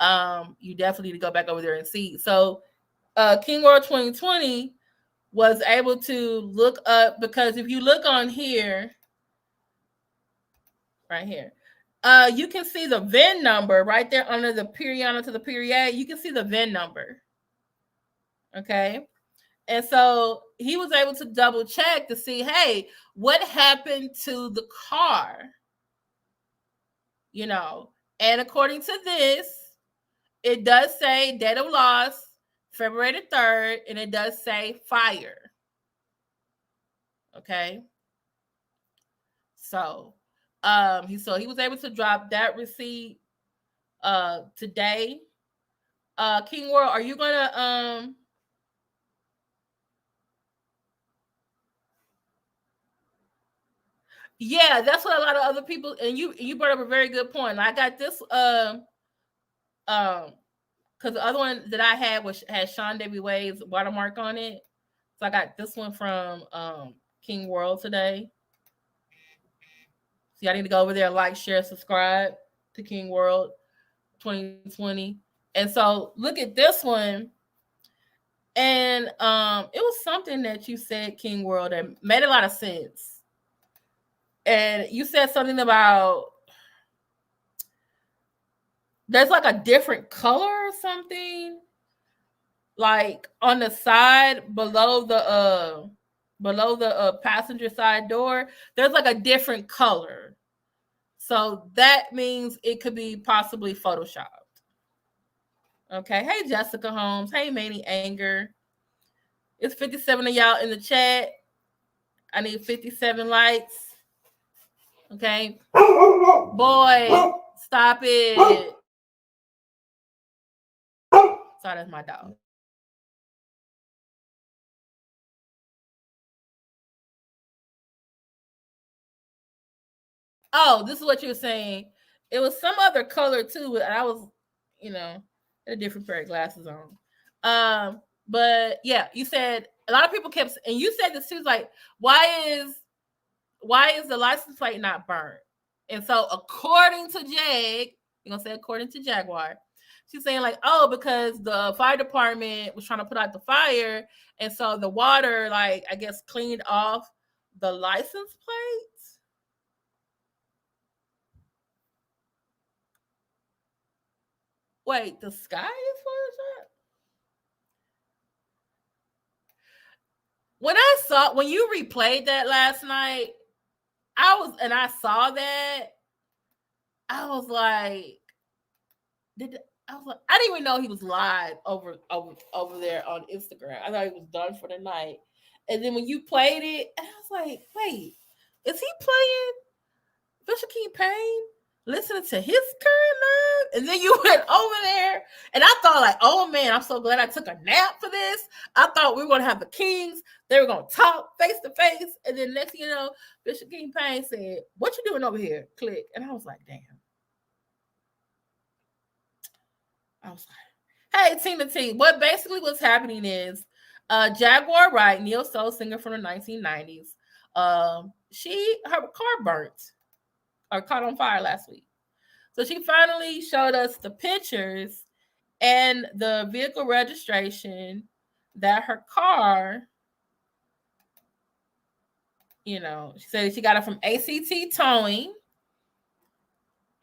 You definitely need to go back over there and see. So King World 2020 was able to look up, because if you look on here, right here, you can see the VIN number right there under the period to the period. You can see the VIN number. Okay. And so he was able to double check to see, hey, what happened to the car? You know, and according to this, it does say date of loss, February the 3rd, and it does say fire. Okay. So he was able to drop that receipt today. King World, are you gonna yeah, that's what a lot of other people, and you brought up a very good point. I got this because the other one that I had had SeanDavieWay's watermark on it. So I got this one from King World today. So y'all need to go over there, like, share, subscribe to King World 2020. And so look at this one. And it was something that you said, King World, that made a lot of sense. And you said something about there's like a different color or something, like on the side below the passenger side door. There's like a different color, so that means it could be possibly photoshopped. Okay. Hey, Jessica Holmes. Hey, Manny Anger. It's 57 of y'all in the chat. I need 57 likes. Okay. Boy, stop it. Sorry, that's my dog. Oh, this is what you were saying. It was some other color too, and I was, had a different pair of glasses on. But yeah, you said a lot of people kept, and you said this too, like, why is the license plate not burnt? And so according to Jag, you're gonna say according to Jaguar, she's saying, like, oh, because the fire department was trying to put out the fire, and so the water, like, I guess, cleaned off the license plates. Wait, the sky is Photoshop? When you replayed that last night, I saw that, I was like, I was like, I didn't even know he was live over there on Instagram. I thought he was done for the night. And then when you played it, and I was like, wait, is he playing Bishop King Payne? Listening to his current live? And then you went over there, and I thought, like, oh man, I'm so glad I took a nap for this. I thought we were gonna have the Kings, they were gonna talk face to face, and then next thing you know, Bishop King Payne said, "What you doing over here?" Click. And I was like, damn. I was like, hey, Team to Team. What basically was happening is Jaguar Wright, neo soul singer from the 1990s, her car burnt or caught on fire last week. So she finally showed us the pictures and the vehicle registration that her car, you know, she said she got it from ACT Towing.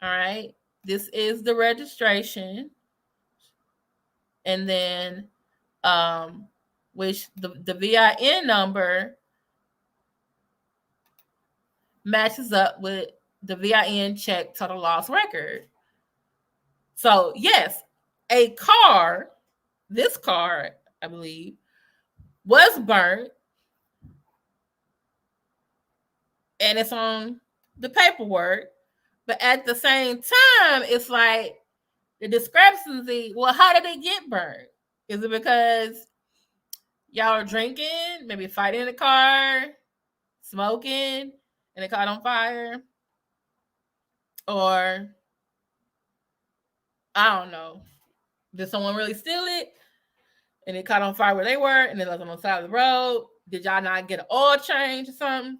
All right. This is the registration. And then which the VIN number matches up with the VIN check total loss record. So yes, this car, I believe, was burnt, and it's on the paperwork. But at the same time, it's like the discrepancy. Well, how did it get burnt? Is it because y'all are drinking, maybe fighting in the car, smoking, and it caught on fire? Or I don't know. Did someone really steal it and it caught on fire where they were and it was on the side of the road? Did y'all not get an oil change or something?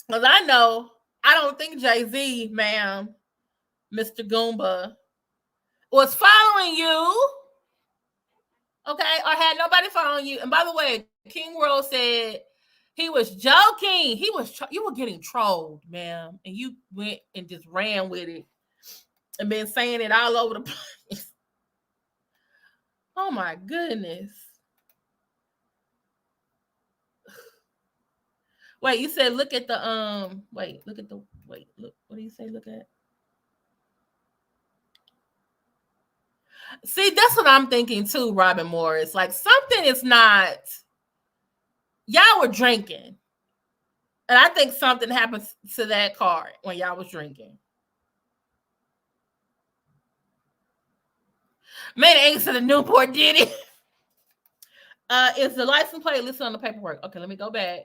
Because I don't think Jay-Z, ma'am, Mr. Goomba, was following you, okay? Or had nobody following you. And by the way, King World said he was joking. You were getting trolled, ma'am. And you went and just ran with it and been saying it all over the place. Oh my goodness. Wait, you said look at the look, what do you say look at? See, that's what I'm thinking too, Robin Morris. Like something is not, y'all were drinking. And I think something happened to that car when y'all was drinking. Man, ain't to the Newport did it. Is the license plate listed on the paperwork? Okay, let me go back.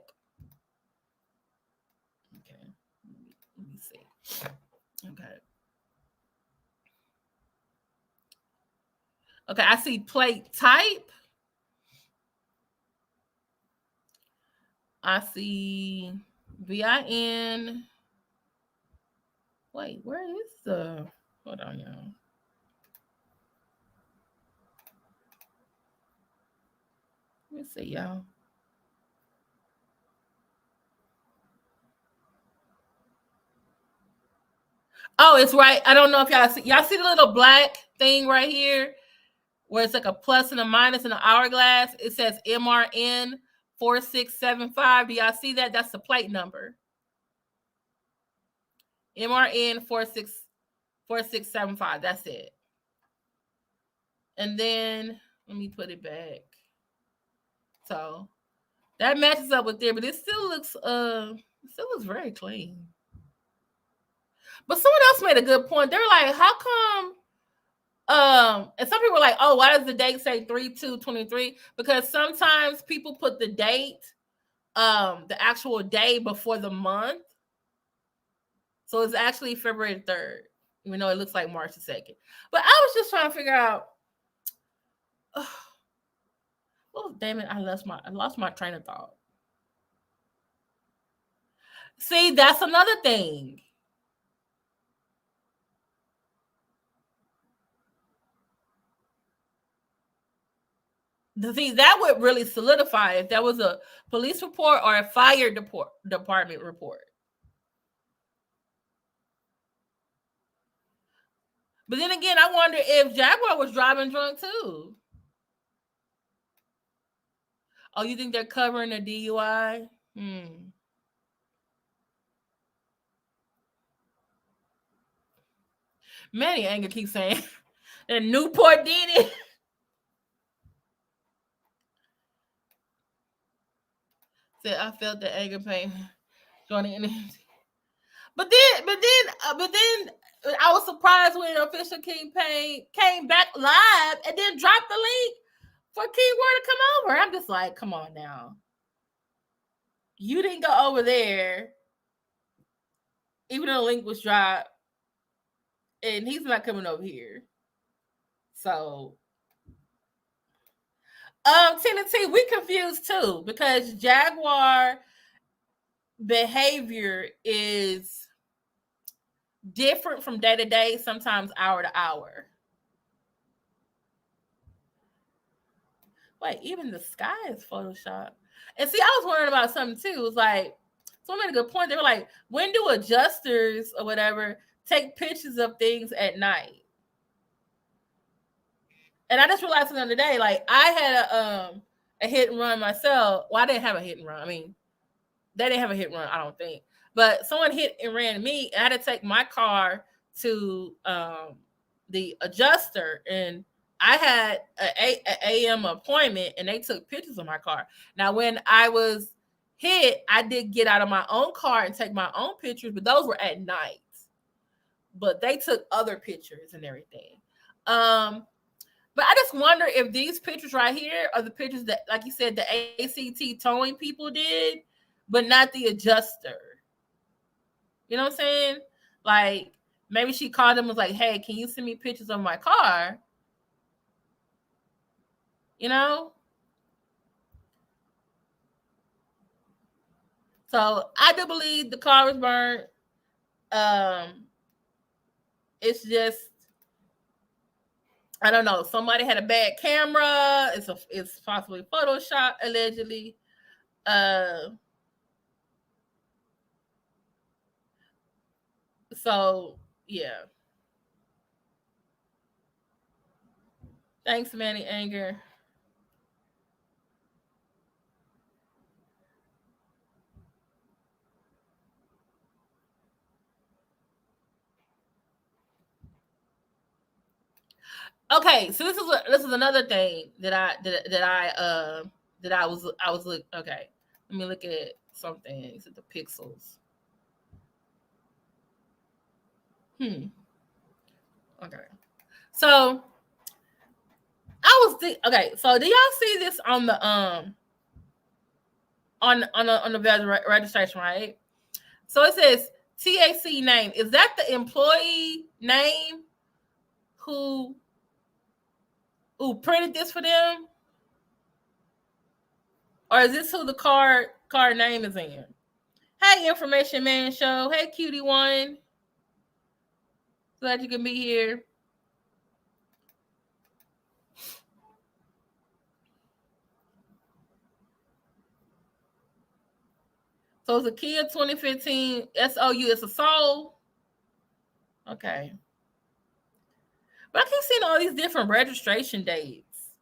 Okay, let me see. Okay. Okay, I see plate type. I see VIN. Wait, where is the? Hold on, y'all. Let me see, y'all. Oh, it's right. I don't know if y'all see the little black thing right here where it's like a plus and a minus and an hourglass. It says MRN 4675. Do y'all see that? That's the plate number. MRN 4675. That's it. And then let me put it back. So that matches up with there, but it still looks very clean. But someone else made a good point. They were like, how come and some people were like, oh, why does the date say 3/2/23? Because sometimes people put the date, the actual day before the month. So it's actually February 3rd, even though it looks like March 2nd. But I was just trying to figure out, oh, damn it, I lost my train of thought. See, that's another thing. See, that would really solidify if there was a police report or a fire department report. But then again, I wonder if Jaguar was driving drunk too. Oh, you think they're covering a DUI? Manny Anger keeps saying And Newport did it. Said I felt the anger pain joining in. But then I was surprised when official King Payne came back live and then dropped the link for King Word to come over. I'm just like, come on now. You didn't go over there, even though the link was dropped, and he's not coming over here. So, Tennessee, we confused too because Jaguar behavior is different from day to day, sometimes hour to hour. Wait, even the sky is Photoshop. And see, I was wondering about something too. It was like, someone made a good point. They were like, when do adjusters or whatever take pictures of things at night? And I just realized the other day, like I had a hit and run myself. Well, I didn't have a hit and run. I mean, they didn't have a hit and run, I don't think. But someone hit and ran me, and I had to take my car to the adjuster, and I had an AM appointment, and they took pictures of my car. Now, when I was hit, I did get out of my own car and take my own pictures, but those were at night. But they took other pictures and everything. But I just wonder if these pictures right here are the pictures that, like you said, the ACT towing people did, but not the adjuster. You know what I'm saying? Like, maybe she called him and was like, hey, can you send me pictures of my car? You know? So I do believe the car was burned. It's just, I don't know. Somebody had a bad camera. It's possibly Photoshop, allegedly. So yeah. Thanks, Manny Anger. Okay, so this is another thing that I was looking. Okay, let me look at something. Is it the pixels? Okay, so I was okay. So do y'all see this on the on the registration, right? So it says TAC name. Is that the employee name who printed this for them? Or is this who the card name is in? Hey, Information Man Show. Hey, Cutie One. Glad you can be here. So it's a Kia 2015 SOU. It's a Soul. Okay. But I keep seeing all these different registration dates.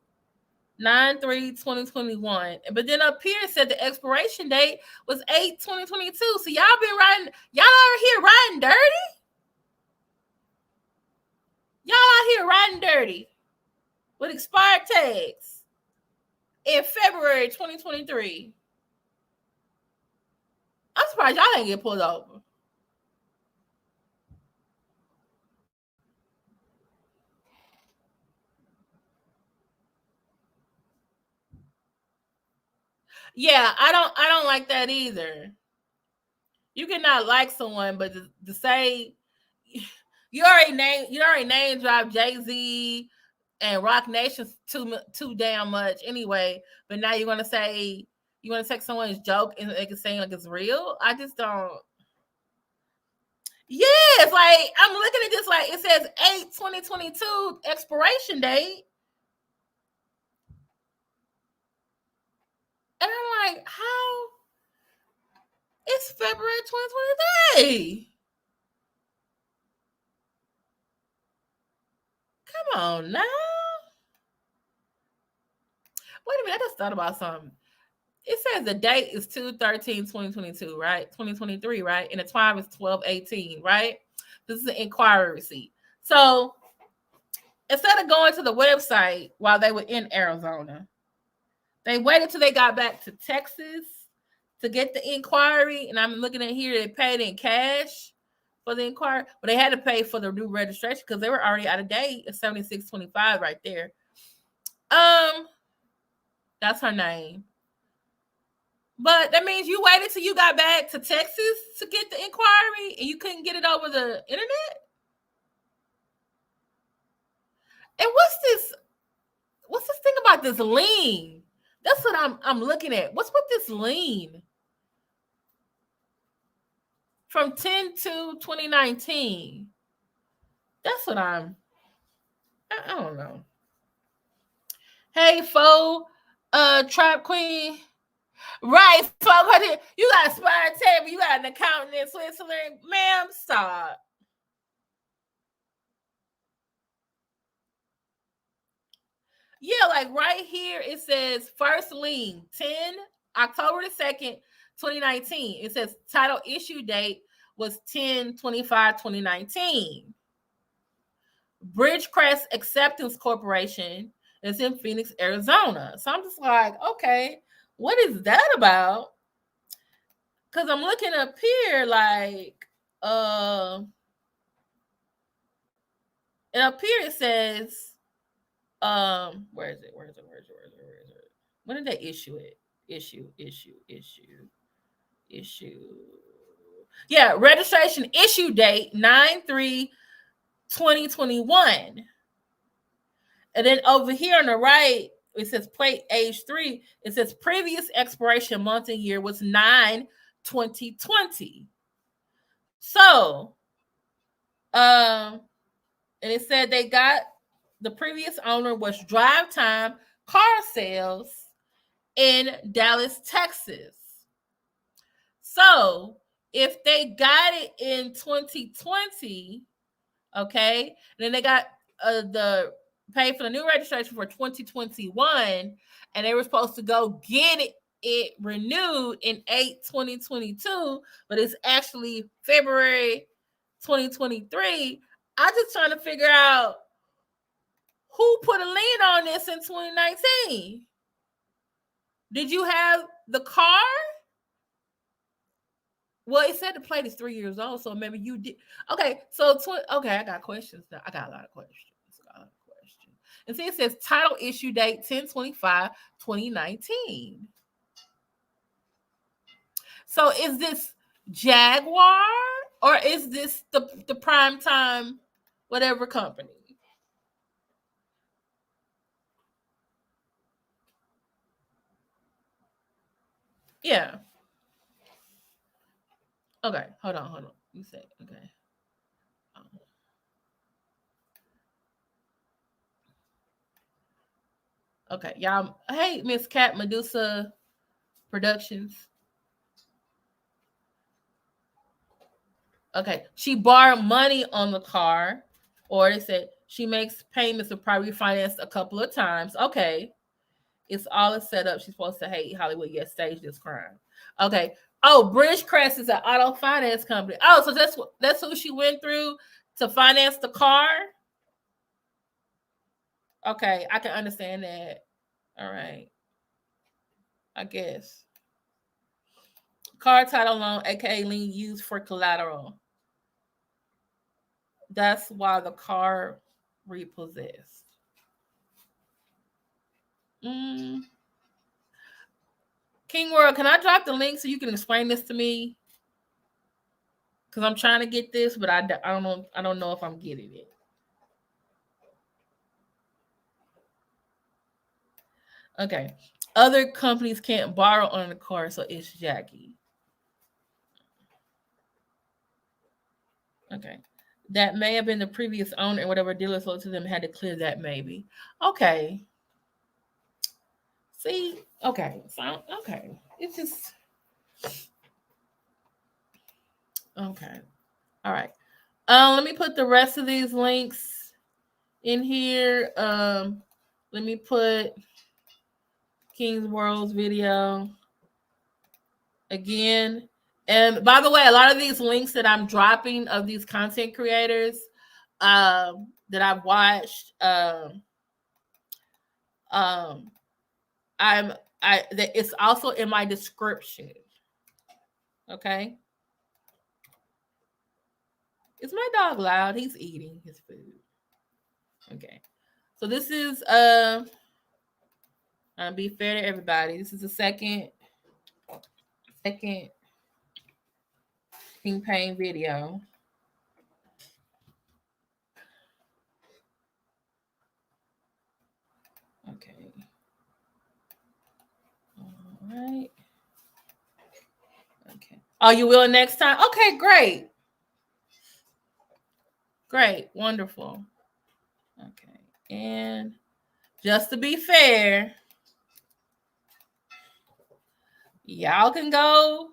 9/3/2021. But then up here it said the expiration date was 8/2022. So y'all out here riding dirty? Y'all out here riding dirty with expired tags in February 2023. I'm surprised y'all didn't get pulled over. Yeah, I don't like that either. You cannot like someone, but to say you already name drop Jay-Z and Rock Nation too damn much anyway. But now you want to take someone's joke and they can say like it's real. I just don't. Yes, like I'm looking at this, like it says 8/2022 expiration date. And I'm like, how? It's February 2023. Come on now. Wait a minute, I just thought about something. It says the date is 2/13/2022, right? 2023, right? And the time is 12/18, right? This is an inquiry receipt. So instead of going to the website while they were in Arizona, they waited till they got back to Texas to get the inquiry. And I'm looking at here, they paid in cash for the inquiry, but they had to pay for the new registration because they were already out of date at $76.25 right there. That's her name. But that means you waited till you got back to Texas to get the inquiry and you couldn't get it over the internet? And what's this thing about this lien? That's what I'm looking at. What's with this lien? From 10/2/2019. That's what I don't know. Hey, faux trap queen. Right, folk. You got a spire table, you got an accountant in Switzerland. Ma'am, stop. Yeah, like right here, it says first lien, October 2nd, 2019. It says title issue date was 10/25/2019. Bridgecrest Acceptance Corporation is in Phoenix, Arizona. So I'm just like, okay, what is that about? Because I'm looking up here like, and up here it says, where is it? When did they issue it? Issue. Yeah, registration issue date 9/3/2021. And then over here on the right, it says plate age 3. It says previous expiration month and year was 9/2020. So, and it said they got the previous owner was Drive Time Car Sales in Dallas, Texas. So if they got it in 2020, okay, and then they got the pay for the new registration for 2021, and they were supposed to go get it renewed in 8/2022, but it's actually February 2023. I'm just trying to figure out who put a lien on this in 2019. Did you have the car? Well, it said the plate is 3 years old, so maybe you did. Okay, so okay, I got questions now. I got a lot of questions. And see, it says title issue date 10/25/2019. So is this Jaguar or is this the prime time whatever company? Yeah. Okay, hold on. You say okay. Okay, y'all. Hey, Miss Cat Medusa Productions. Okay, she borrowed money on the car, or they said she makes payments of property finance a couple of times. Okay, it's all a setup. She's supposed to hate Hollywood yet stage this crime. Okay. Oh, Bridgecrest is an auto finance company. Oh, so that's who she went through to finance the car. Okay, I can understand that. All right. I guess. Car title loan, aka lien used for collateral. That's why the car repossessed. King World, can I drop the link so you can explain this to me? Because I'm trying to get this, but I don't know. I don't know if I'm getting it. Okay. Other companies can't borrow on the car, so it's Jackie. Okay. That may have been the previous owner and whatever dealer sold to them had to clear that maybe. Okay. See? Okay. So, okay. It's just... Okay. All right. Let me put the rest of these links in here. Let me put King's World's video again. And by the way, a lot of these links that I'm dropping of these content creators, that I've watched. It's also in my description. Okay. Is my dog loud? He's eating his food. Okay. So this is I'll be fair to everybody. This is the second King Pain video. Okay. All right. Okay. Oh, you will next time? Okay, great. Great. Wonderful. Okay. And just to be fair, y'all can go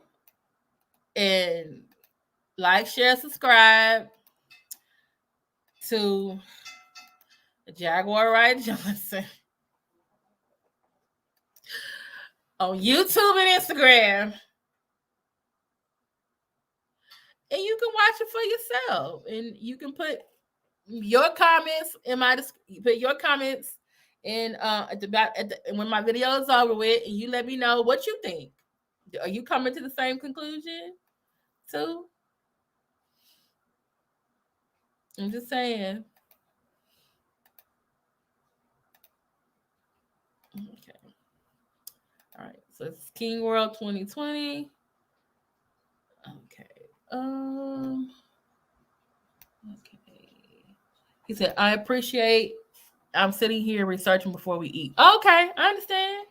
and like, share, subscribe to Jaguar Wright Johnson on YouTube and Instagram. And you can watch it for yourself. And you can put your comments in my in when my video is over with, and you let me know what you think. Are you coming to the same conclusion too? I'm just saying. Okay. All right. So it's King World 2020. Okay. Okay. He said, I appreciate I'm sitting here researching before we eat. Okay, I understand.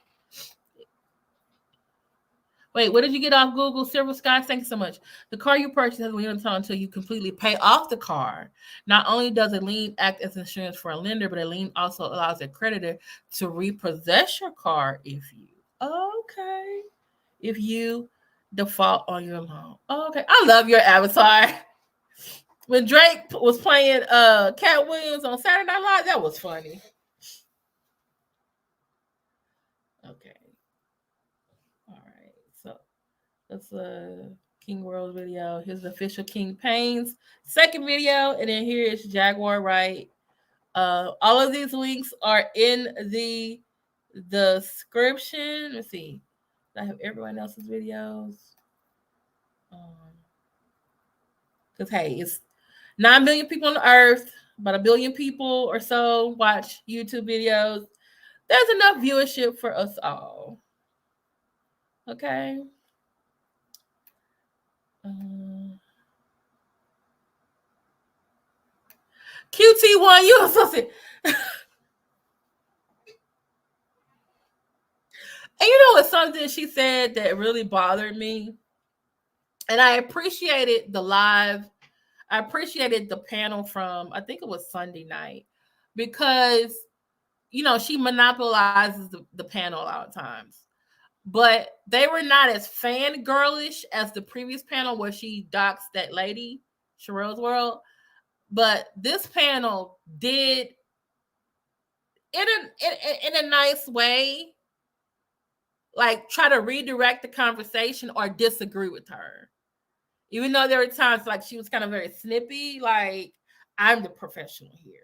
Wait, what did you get off Google? Silver Skies, thank you so much. The car you purchase has a lien on until you completely pay off the car. Not only does a lien act as insurance for a lender, but a lien also allows a creditor to repossess your car if you default on your loan. Okay, I love your avatar. When Drake was playing Cat Williams on Saturday Night Live, that was funny. Okay. All right. So that's a King World video. Here's the official King Pain's second video. And then here is Jaguar Wright. All of these links are in the description. Let's see. I have everyone else's videos. Because, hey, it's 9 billion people on the earth. About 1 billion people or so watch YouTube videos. There's enough viewership for us all. Okay. QT1, you are supposed to. And you know what? Something she said that really bothered me. And I appreciated the live. I appreciated the panel from, I think it was Sunday night. Because, you know, she monopolizes the panel a lot of times. But they were not as fangirlish as the previous panel where she doxed that lady, Sherelle's World. But this panel did, in a nice way, like try to redirect the conversation or disagree with her. Even though there were times like she was kind of very snippy, like, I'm the professional here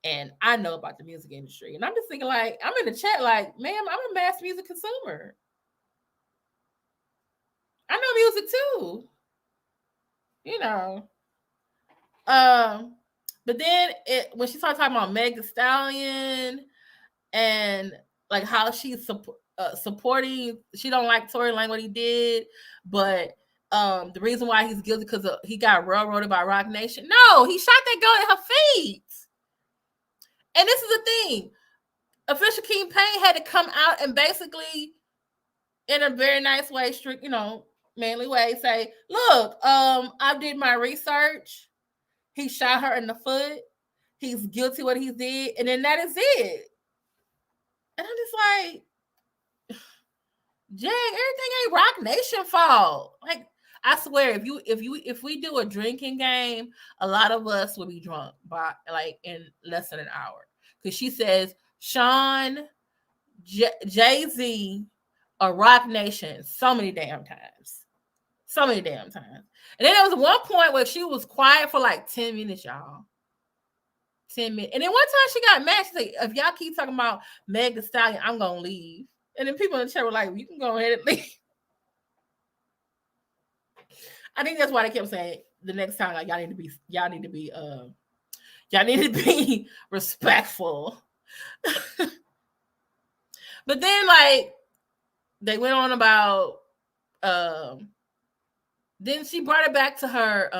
and I know about the music industry. And I'm just thinking, like, I'm in the chat like, ma'am, I'm a mass music consumer. I know music too. You know. But then when she started talking about Meg Thee Stallion and like how she's supporting, she don't like Tory Lanez what he did, but the reason why he's guilty because he got railroaded by Rock Nation. No, he shot that girl in her feet. And this is the thing. Official King Pain had to come out and basically, in a very nice way, strict, manly way, say, look, I did my research. He shot her in the foot. He's guilty what he did. And then that is it. And I'm just like, Jag, everything ain't Rock Nation fault. Like, I swear, if we do a drinking game, a lot of us will be drunk by like in less than an hour. Because she says Sean, Jay-Z, or Rock Nation so many damn times. So many damn times. And then there was one point where she was quiet for like 10 minutes, y'all. 10 minutes. And then one time she got mad. She's like, if y'all keep talking about Meg Thee Stallion, I'm going to leave. And then people in the chat were like, you can go ahead and leave. I think that's why they kept saying the next time, like, y'all need to be respectful. But then, like, they went on about, then she brought it back to her,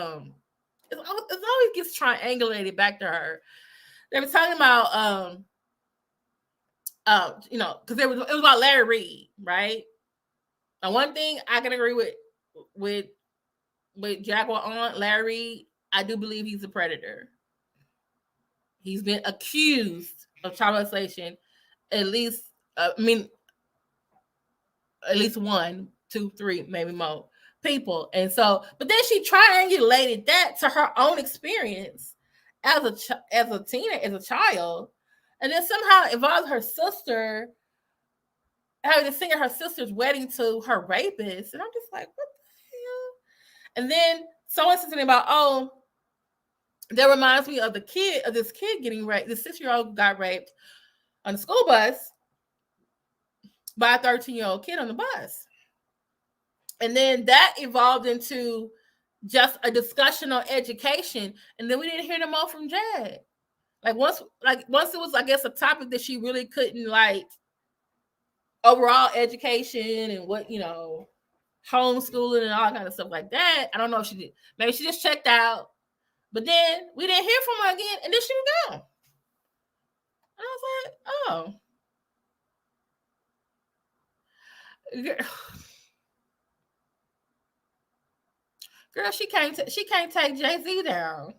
it always gets triangulated back to her. They were talking about, you know, because it was about Larry Reed, right? And one thing I can agree with Jaguar on Larry Reed, I do believe he's a predator. He's been accused of child molestation at least, at least 1, 2, 3, maybe more people. And so, but then she triangulated that to her own experience as a child, and then somehow involved her sister, having to sing at her sister's wedding to her rapist. And I'm just like, what the hell? And then someone said something about, oh, that reminds me of this kid getting raped. This 6-year-old got raped on the school bus by a 13-year-old kid on the bus. And then that evolved into just a discussion on education. And then we didn't hear no more from Jag. Like once it was, I guess, a topic that she really couldn't, like, overall education and what, you know, homeschooling and all kind of stuff like that. I don't know if she did. Maybe she just checked out. But then we didn't hear from her again, and then she was gone. And I was like, oh. Girl, she can't take Jay-Z down.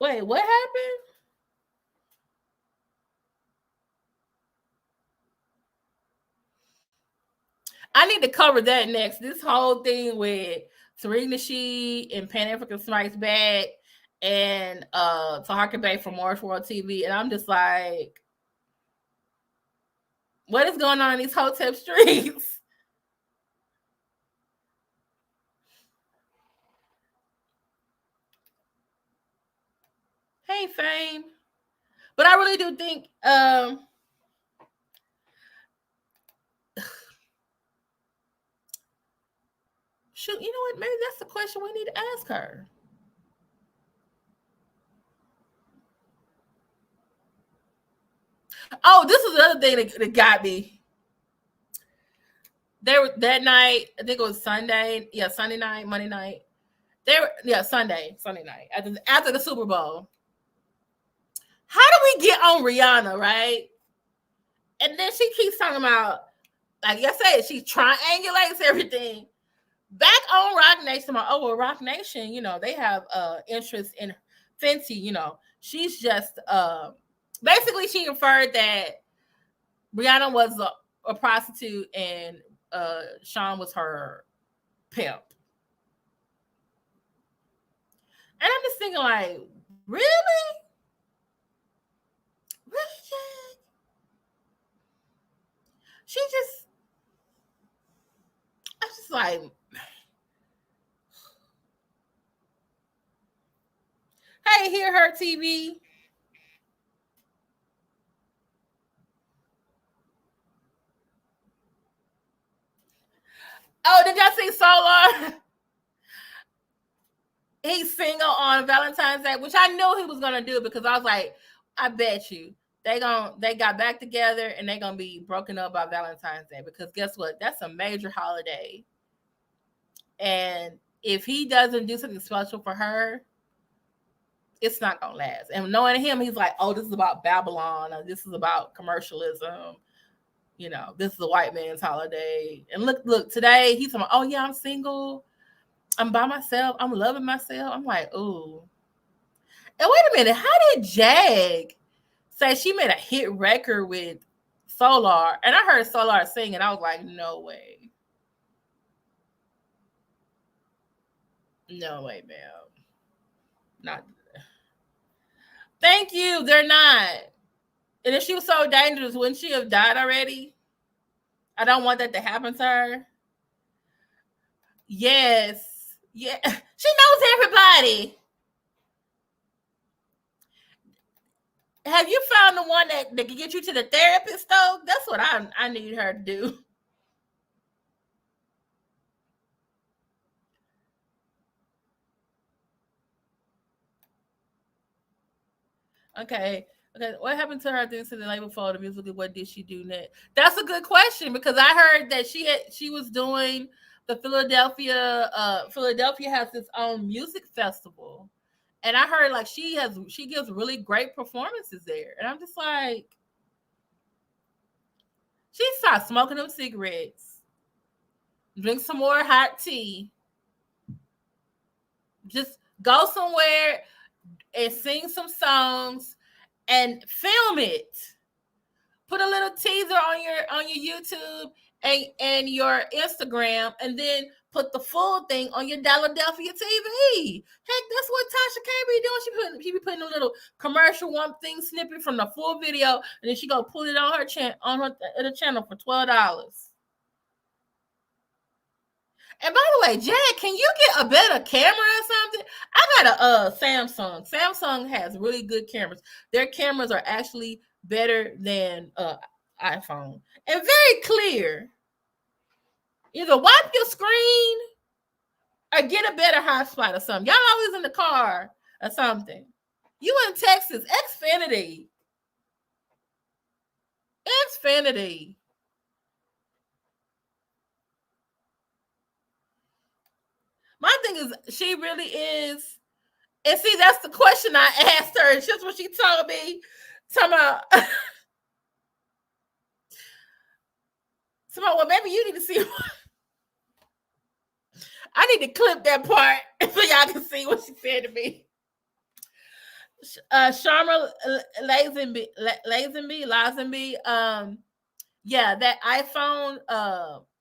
Wait, what happened? I need to cover that next. This whole thing with Tariq Nasheed and Pan African Strikes Back and Taharka Bay from Morris World TV. And I'm just like, what is going on in these Hotep streets? Hey, Fame. But I really do think shoot, you know what? Maybe that's the question we need to ask her. Oh, this is the other thing that got me. They were that night, I think it was Sunday. Yeah, Sunday night, Monday night. Sunday night after the Super Bowl. How do we get on Rihanna, right? And then she keeps talking about, like I said, she triangulates everything. Back on Rock Nation, Rock Nation, you know, they have interest in Fenty, you know. She's just basically she inferred that Rihanna was a prostitute and Sean was her pimp. And I'm just thinking, like, really? Really, Jack? I was just like, hey, hear her TV. Oh, did y'all see Solar? He's single on Valentine's Day, which I knew he was gonna do because I was like, I bet you they got back together and they're gonna be broken up by Valentine's Day, because guess what? That's a major holiday. And if he doesn't do something special for her, it's not gonna last. And knowing him, he's like, oh, this is about Babylon, or this is about commercialism. You know, this is a white man's holiday. And look, today he's like, oh yeah, I'm single. I'm by myself. I'm loving myself. I'm like, ooh. And wait a minute, how did Jag say she made a hit record with Solar? And I heard Solar sing, and I was like, no way. No way, ma'am. Not. Thank you. They're not. And if she was so dangerous, wouldn't she have died already? I don't want that to happen to her. Yes. Yeah. She knows everybody. Have you found the one that can get you to the therapist, though? That's what I need her to do. Okay. What happened to her things to the label for the musical? What did she do next? That's a good question, because I heard that she was doing the Philadelphia has its own music festival. And I heard like she gives really great performances there. And I'm just like, she starts smoking them cigarettes, drink some more hot tea, just go somewhere and sing some songs and film it. Put a little teaser on your YouTube and your Instagram, and then put the full thing on your Philadelphia TV. Heck, that's what Tasha K be doing. She be putting a little commercial one thing snippet from the full video, and then she go put it on her channel for $12. And by the way, Jag, can you get a better camera or something? I got a Samsung. Samsung has really good cameras. Their cameras are actually better than iPhone and very clear. Either wipe your screen or get a better hotspot or something. Y'all always in the car or something. You in Texas? Xfinity. My thing is, she really is. And see, that's the question I asked her. It's just what she told me. Well, maybe you need to see. I need to clip that part so y'all can see what she said to me. Sharma Lazenby, yeah, that iPhone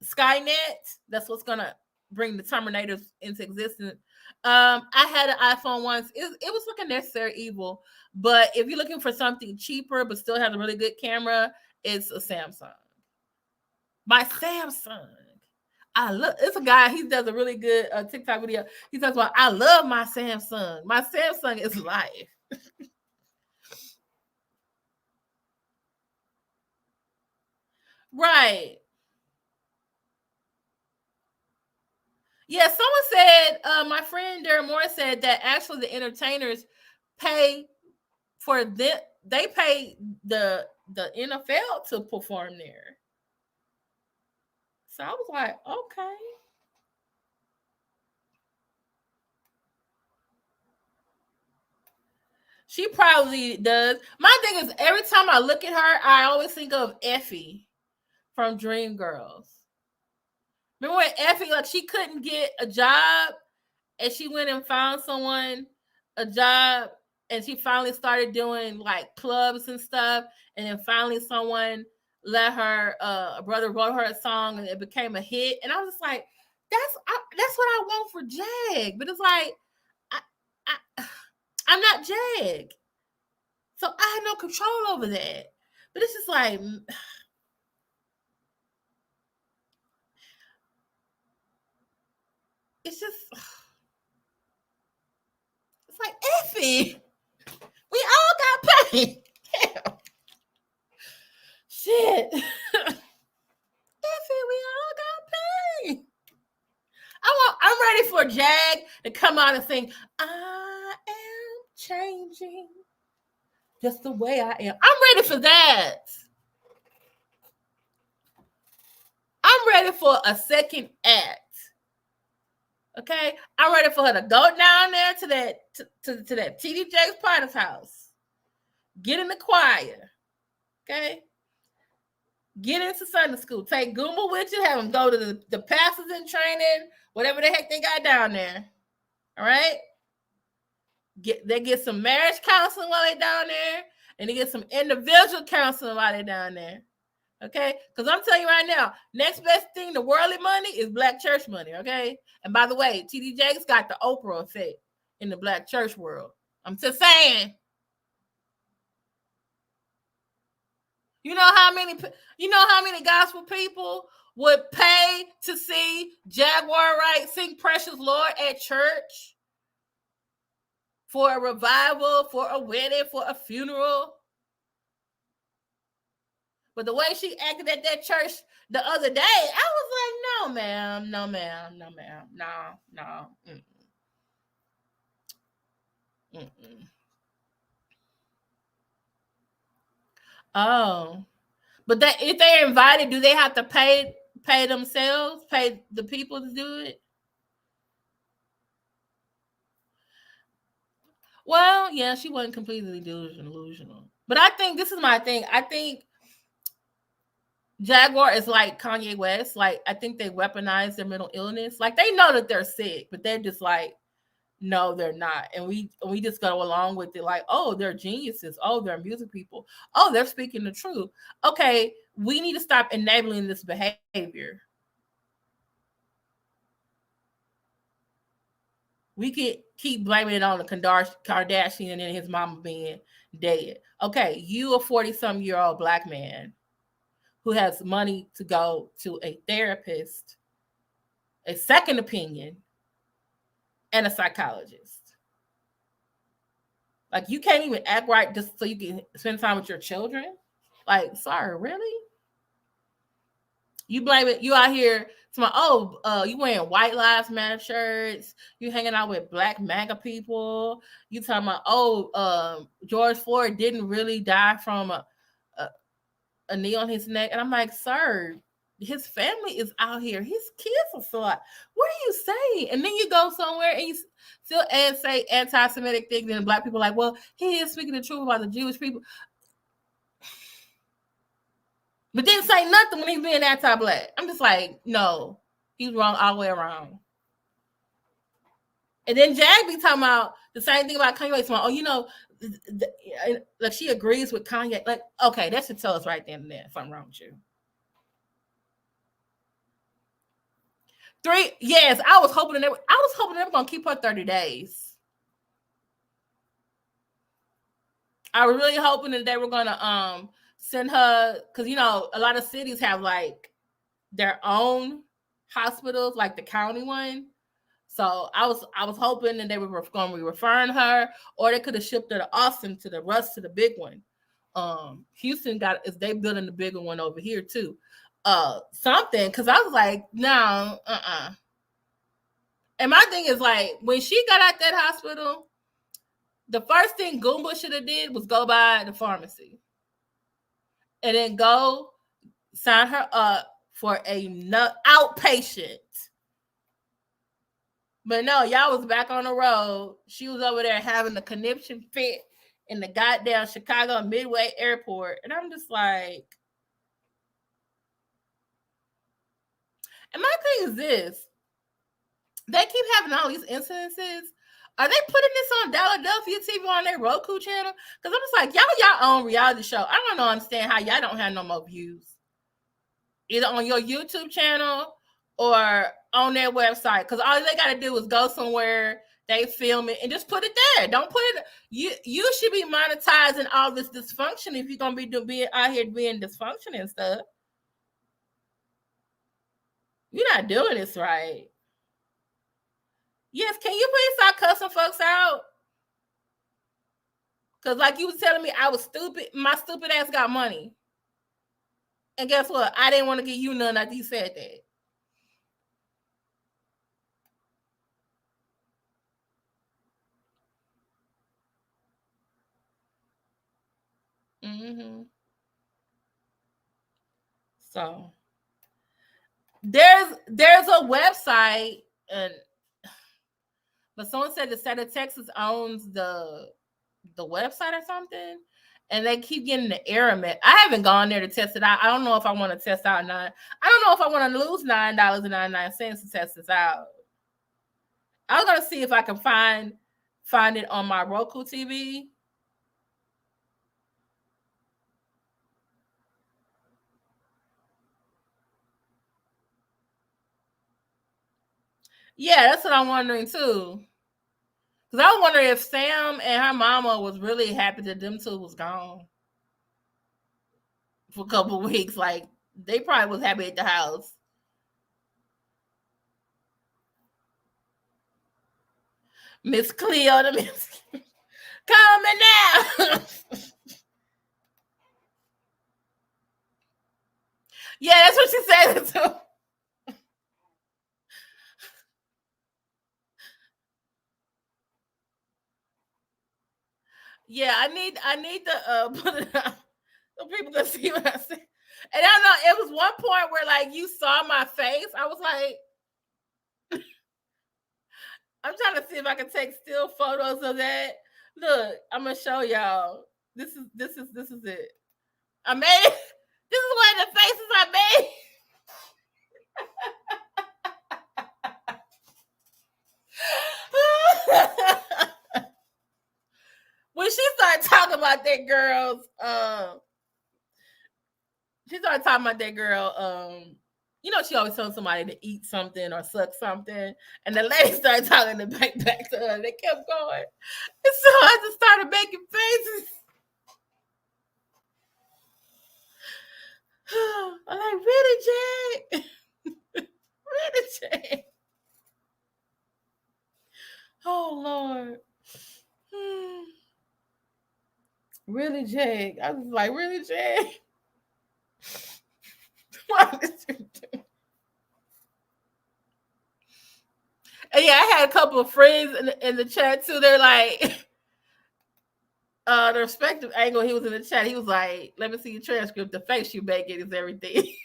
Skynet, that's what's gonna bring the Terminators into existence. I had an iPhone once. It was like a necessary evil, but if you're looking for something cheaper but still has a really good camera, it's a Samsung. My Samsung. It's a guy, he does a really good TikTok video. He talks about, I love my Samsung. My Samsung is life. Right. Yeah, someone said, my friend Darren Moore said that actually the entertainers pay for them. They pay the NFL to perform there. So I was like, okay. She probably does. My thing is, every time I look at her, I always think of Effie from Dreamgirls. Remember when Effie, like, she couldn't get a job and she went and found someone a job, and she finally started doing like clubs and stuff, and then finally someone let her a brother wrote her a song and it became a hit, and I was just like, that's what I want for Jag. But it's like, I'm not Jag, so I have no control over that. But it's just like, it's just, it's like, Effie, we all got paid. Damn. Shit. Effie, we all got paid. I'm ready for Jag to come out and sing, I am changing just the way I am. I'm ready for that. I'm ready for a second act. Okay, I'm ready for her to go down there to that TD Jakes Potter's house, get in the choir, okay, get into Sunday school, take Goomba with you, have them go to the pastors in training, whatever the heck they got down there. All right, they get some marriage counseling while they down there, and they get some individual counseling while they down there. Okay, because I'm telling you right now, next best thing to worldly money is black church money. Okay, and by the way, TD Jakes got the Oprah effect in the black church world. I'm just saying. You know how many gospel people would pay to see Jaguar Wright sing Precious Lord at church? For a revival, for a wedding, for a funeral. But the way she acted at that church the other day, I was like, no, ma'am, no, ma'am, no, ma'am, no. Mm-mm. Oh, but that if they're invited, do they have to pay themselves, pay the people to do it? Well, yeah, she wasn't completely delusional. But I think this is my thing. I think Jaguar is like Kanye West. Like, I think they weaponize their mental illness. Like, they know that they're sick, but they're just like, no, they're not. And we just go along with it like, oh, they're geniuses. Oh, they're music people. Oh, they're speaking the truth. Okay, we need to stop enabling this behavior. We could keep blaming it on the Kardashian and his mama being dead. Okay, you a 40-some-year-old black man who has money to go to a therapist, a second opinion, and a psychologist. Like, you can't even act right just so you can spend time with your children? Like, sorry, really? You blame it. You out here you wearing White Lives Matter shirts. You hanging out with Black MAGA people. You talking about, George Floyd didn't really die from a knee on his neck. And I'm like, sir, his family is out here. His kids are still like, what are you saying? And then you go somewhere and you still say anti-Semitic things, and Black people are like, well, he is speaking the truth about the Jewish people. But didn't say nothing when he's being anti-Black. I'm just like, no, he's wrong all the way around. And then Jag be talking about the same thing about Kanye. So, like, she agrees with Kanye. Like, okay, that should tell us right then and there something wrong with you. Yes, I was hoping they were gonna keep her 30 days. I was really hoping that they were gonna send her, because a lot of cities have like their own hospitals, like the county one. So I was hoping that they were going to be referring her, or they could have shipped her to Austin to the big one. Houston they building the bigger one over here too. Something, because I was like, no, And my thing is, like, when she got out that hospital, the first thing Goomba should have did was go by the pharmacy and then go sign her up for a outpatient. But no, y'all was back on the road. She was over there having the conniption fit in the goddamn Chicago Midway Airport. And I'm just like, and my thing is this. They keep having all these incidences. Are they putting this on Philadelphia TV on their Roku channel? Because I'm just like, y'all own reality show. I don't understand how y'all don't have no more views. Either on your YouTube channel or on their website. Because all they got to do is go somewhere, they film it, and just put it there. Don't put it. You should be monetizing all this dysfunction if you're going to be out here being dysfunction and stuff. You're not doing this right. Yes, can you please stop cussing folks out? Because like you was telling me I was stupid. My stupid ass got money. And guess what? I didn't want to give you none after you said that. Mm-hmm. So there's a website, but someone said the state of Texas owns the website or something, and they keep getting the error message. I haven't gone there to test it out. I don't know if I want to test out I don't know if I want to lose $9.99 to test this out. I was gonna see if I can find it on my Roku TV. Yeah, that's what I'm wondering too. Because I was wondering if Sam and her mama was really happy that them two was gone. for a couple of weeks. Like, they probably was happy at the house. Miss Cleo, the Miss coming now. Yeah, that's what she said too. Yeah, I need to put it out so people can see what I see. And I don't know, it was one point where like you saw my face. I was like, I'm trying to see if I can take still photos of that. Look, I'm gonna show y'all. This is it. I made it. This is one of the faces I made. When she started talking about that girl's, she started talking about that girl, you know, she always telling somebody to eat something or suck something, and the lady started talking back to her. They kept going, and so I just started making faces. I'm like, really, Jay? Really, Jay? Oh Lord. Really, Jake? I was like, really, Jake? What did you do? And yeah, I had a couple of friends in the chat too. They're like, the respective angle. He was in the chat. He was like, "Let me see your transcript. The face you make it is everything." Because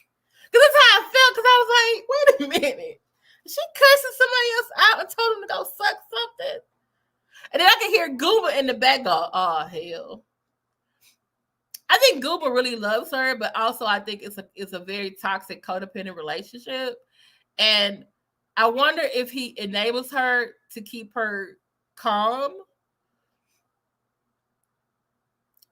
that's how I felt. Because I was like, "Wait a minute, she cursing somebody else out and told him to go suck something." And then I could hear Gooba in the back go, "Oh hell." I think Gooba really loves her, but also I think it's a very toxic, codependent relationship. And I wonder if he enables her to keep her calm.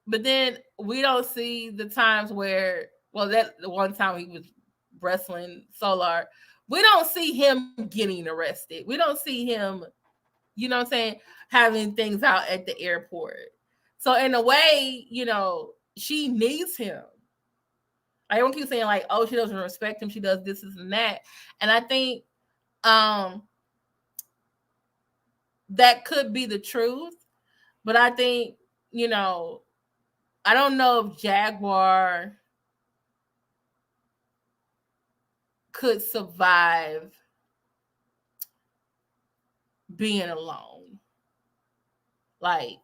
But then we don't see the times where, well, that the one time he was wrestling Solar, we don't see him getting arrested. We don't see him, you know what I'm saying, having things out at the airport. So in a way, you know, she needs him. I don't keep saying like, oh, she doesn't respect him. She does this and that. And I think that could be the truth. But I think, you know, I don't know if Jaguar could survive being alone. Like,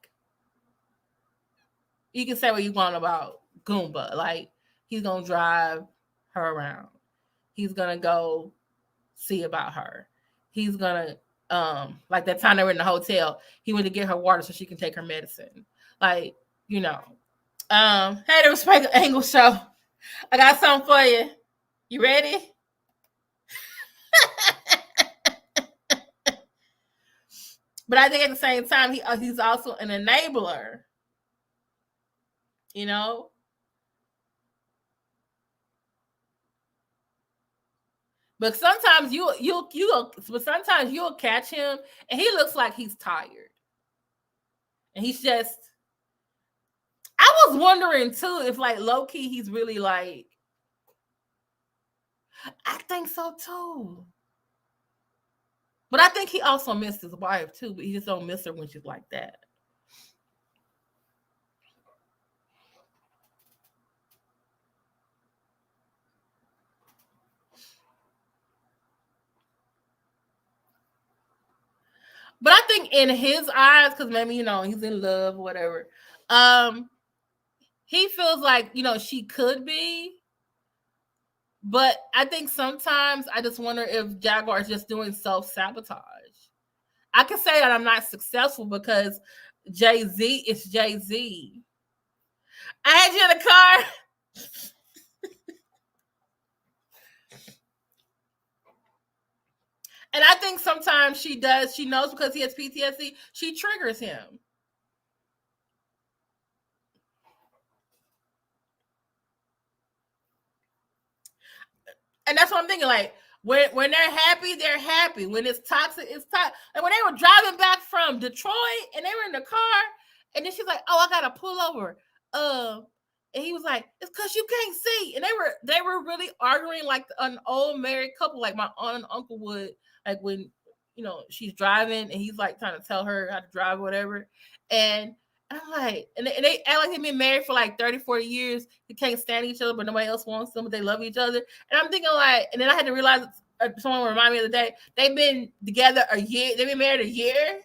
you can say what you want about Goomba. Like, he's going to drive her around. He's going to go see about her. He's going to, like that time they were in the hotel, he went to get her water so she can take her medicine. Like, you know. Hey, the Respect Angle Show. I got something for you. You ready? But I think at the same time, he's also an enabler. You know? But sometimes sometimes you'll catch him and he looks like he's tired. And he's just, I was wondering too if like low key he's really like, I think so too. But I think he also missed his wife too, but he just don't miss her when she's like that. But I think in his eyes, because maybe, you know, he's in love or whatever, he feels like, you know, she could be. But I think sometimes I just wonder if Jaguar is just doing self-sabotage. I can say that I'm not successful because Jay-Z is Jay-Z. I had you in the car. And I think sometimes she knows because he has PTSD, she triggers him. And that's what I'm thinking. Like, when they're happy, they're happy. When it's toxic, it's toxic. Like when they were driving back from Detroit and they were in the car, and then she's like, "Oh, I gotta pull over. And he was like, it's because you can't see. And they were really arguing like an old married couple, like my aunt and uncle would, like when, she's driving and he's like trying to tell her how to drive or whatever. And I'm like, and they act like they've been married for like 30, 40 years. They can't stand each other, but nobody else wants them, but they love each other. And I'm thinking like, and then I had to realize, someone reminded me the other day, they've been together a year. They've been married a year.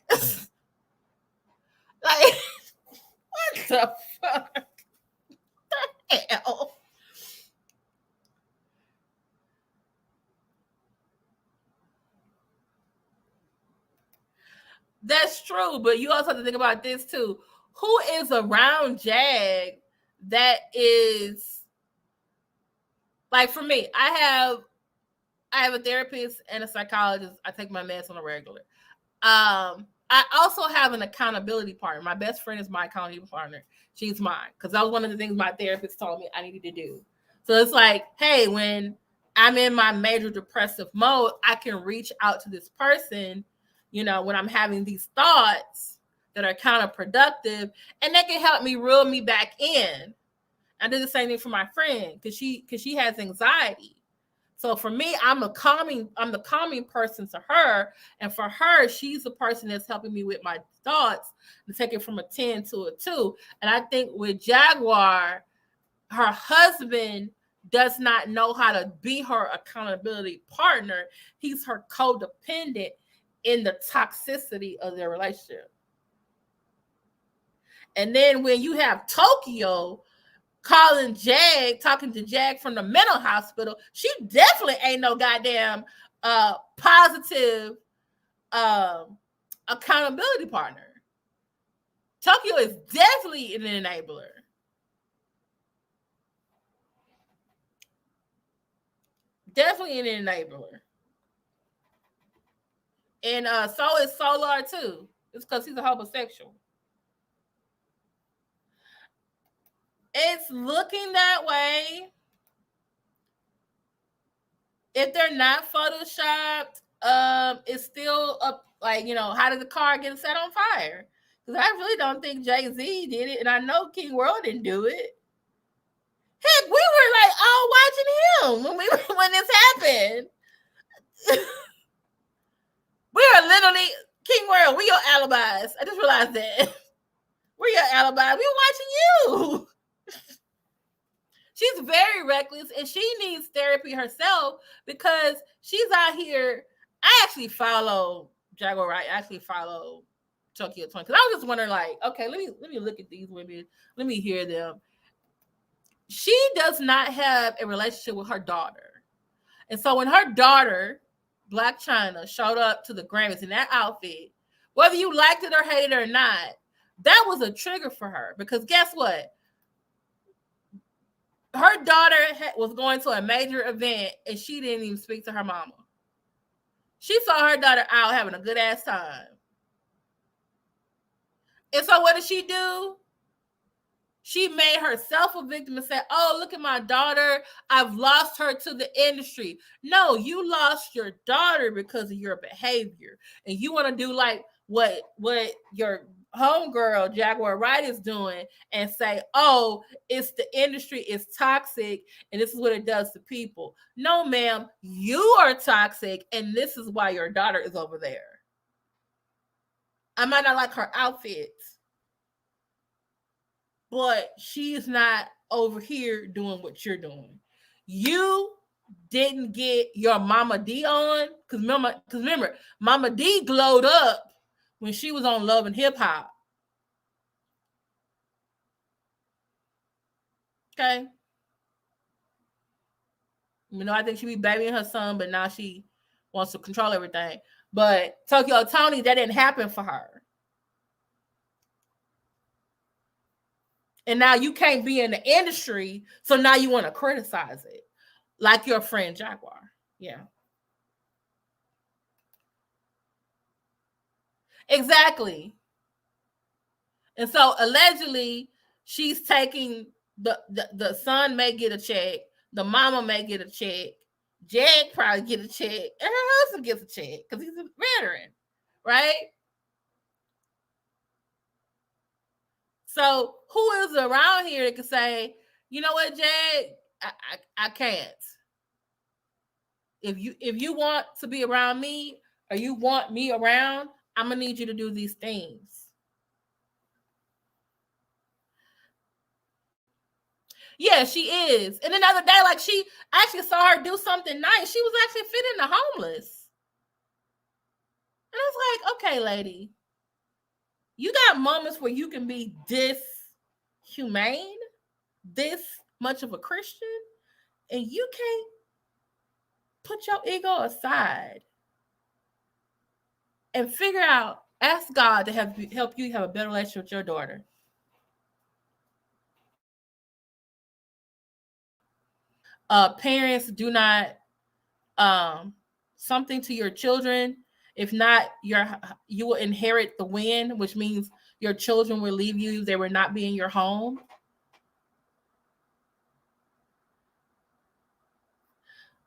Like, what the fuck? Hell. That's true, but you also have to think about this too. Who is around Jag that is like, for me? I have a therapist and a psychologist. I take my meds on a regular. I also have an accountability partner. My best friend is my accountability partner. She's mine, because that was one of the things my therapist told me I needed to do. So it's like, hey, when I'm in my major depressive mode, I can reach out to this person, when I'm having these thoughts that are counterproductive, and they can help me reel me back in. I did the same thing for my friend because she has anxiety. So for me, I'm the calming person to her. And for her, she's the person that's helping me with my thoughts to take it from a 10 to a 2. And I think with Jaguar, her husband does not know how to be her accountability partner. He's her codependent in the toxicity of their relationship. And then when you have Tokyo talking to Jag from the mental hospital, she definitely ain't no goddamn positive accountability partner. Tokyo is definitely an enabler. Definitely an enabler. And so is Solar too. It's because he's a homosexual. It's looking that way. If they're not photoshopped, it's still up. Like, how did the car get set on fire? Because I really don't think Jay-Z did it, and I know King World didn't do it. Heck, we were like all watching him when this happened. We are literally King World. We your alibis. I just realized that. We're your alibis. We watching you. She's very reckless, and she needs therapy herself because she's out here. I actually follow Jaguar Wright. I actually follow Tokyo 20, because I was just wondering, like, okay, let me look at these women. Let me hear them. She does not have a relationship with her daughter. And so when her daughter, Black China, showed up to the Grammys in that outfit, whether you liked it or hated it or not, that was a trigger for her. Because guess what? Her daughter was going to a major event and she didn't even speak to her mama. She saw her daughter out having a good ass time. And so what did she do? She made herself a victim and said, oh, look at my daughter. I've lost her to the industry. No, you lost your daughter because of your behavior. And you want to do like what your homegirl Jaguar Wright is doing and say, oh, it's the industry, it's toxic, and this is what it does to people. No, ma'am, you are toxic, and this is why your daughter is over there. I might not like her outfits, but she's not over here doing what you're doing. You didn't get your Mama D on, because remember, Mama D glowed up when she was on Love and Hip Hop. Okay. I think she be babying her son, but now she wants to control everything. But Tokyo Tony, that didn't happen for her. And now you can't be in the industry, so now you want to criticize it. Like your friend Jaguar. Yeah. Exactly. And so allegedly, she's taking the son may get a check, the mama may get a check, Jag probably get a check, and her husband gets a check because he's a veteran, right? So who is around here that can say, you know what, Jag? I can't. If you want to be around me or you want me around, I'm gonna need you to do these things. Yeah, she is. And another day, like she actually saw her do something nice. She was actually feeding the homeless. And I was like, okay, lady, you got moments where you can be this humane, this much of a Christian, and you can't put your ego aside and figure out, ask God to help you have a better relationship with your daughter. Parents, do not something to your children. If not, you will inherit the wind, which means your children will leave you. They will not be in your home.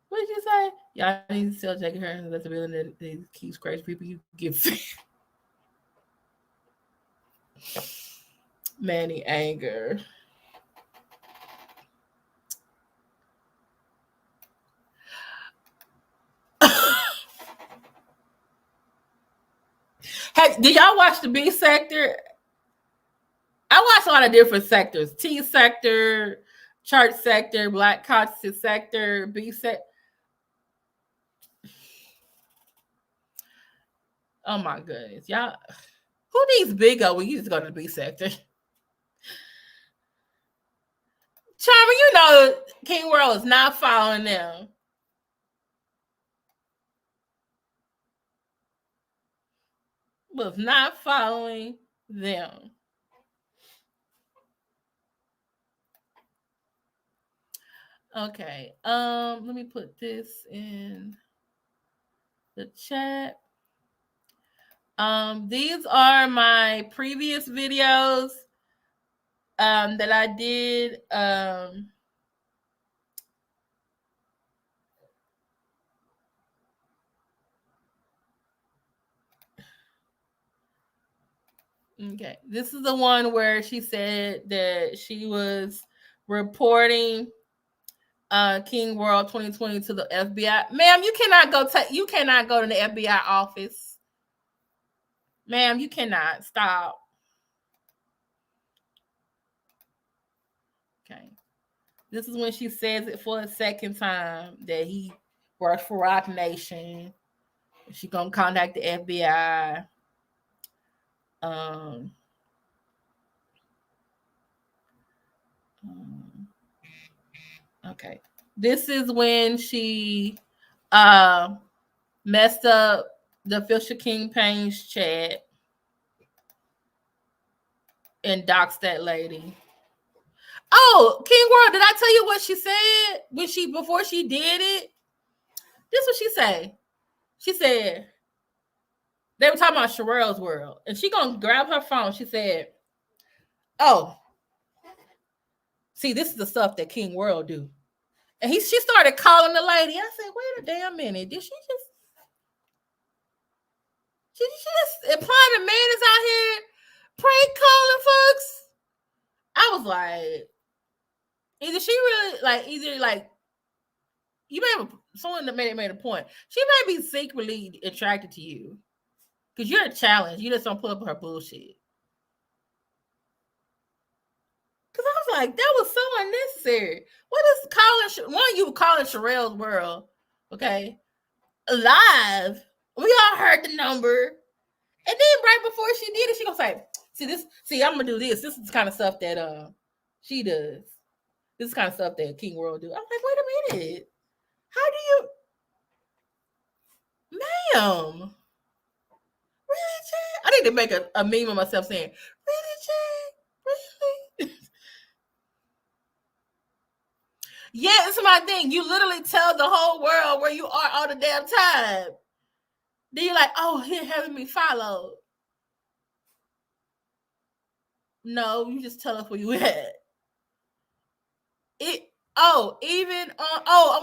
What did you say? Y'all need to still take her and that's the building that keeps crazy people. You give Manny anger. Hey, did y'all watch the B sector? I watch a lot of different sectors: T sector, church sector, Black conscious sector, B sector. Oh my goodness, y'all! Who needs big O when you just go to the B sector? Charmer, you know King World is not following them. Was not following them. Okay. Let me put this in the chat. These are my previous videos that I did. Okay, this is the one where she said that she was reporting King World 2020 to the FBI. Ma'am, you cannot you cannot go to the FBI office. Ma'am, you cannot. Stop. Okay. This is when she says it for a second time that he works for Rock Nation. She gonna contact the FBI. Okay. This is when she messed up the official King Payne's chat and doxed that lady. Oh, King World, did I tell you what she said before she did it? This is what she said. She said they were talking about Sherelle's world, and she gonna grab her phone. She said, "Oh, see, this is the stuff that King World do." And she started calling the lady. I said, "Wait a damn minute! Did she just imply the man is out here prank calling folks?" I was like, either she really like you may have someone that made a point. She may be secretly attracted to you because you're a challenge. You just don't put up her bullshit. Because I was like, that was so unnecessary. What is calling? One, you were calling Sherelle's world, okay, live. We all heard the number, and then right before she did it, she gonna say, "See this? See, I'm gonna do this. This is the kind of stuff that she does. This is the kind of stuff that King World do." I'm like, wait a minute. How do you, ma'am? Really, Chad? I need to make a meme of myself saying, "Really, Chad? Really?" Yeah, it's my thing. You literally tell the whole world where you are all the damn time. Then you're like, "Oh, here having me followed." No, you just tell us where you at. I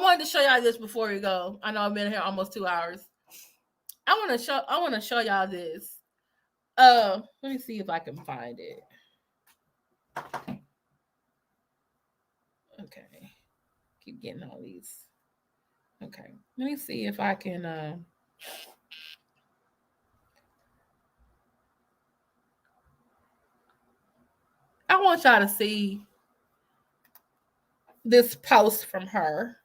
wanted to show y'all this before we go. I know I've been here almost 2 hours. I want to show y'all this. Let me see if I can find it. Okay. Keep getting all these. Okay. Let me see if I can I want y'all to see this post from her.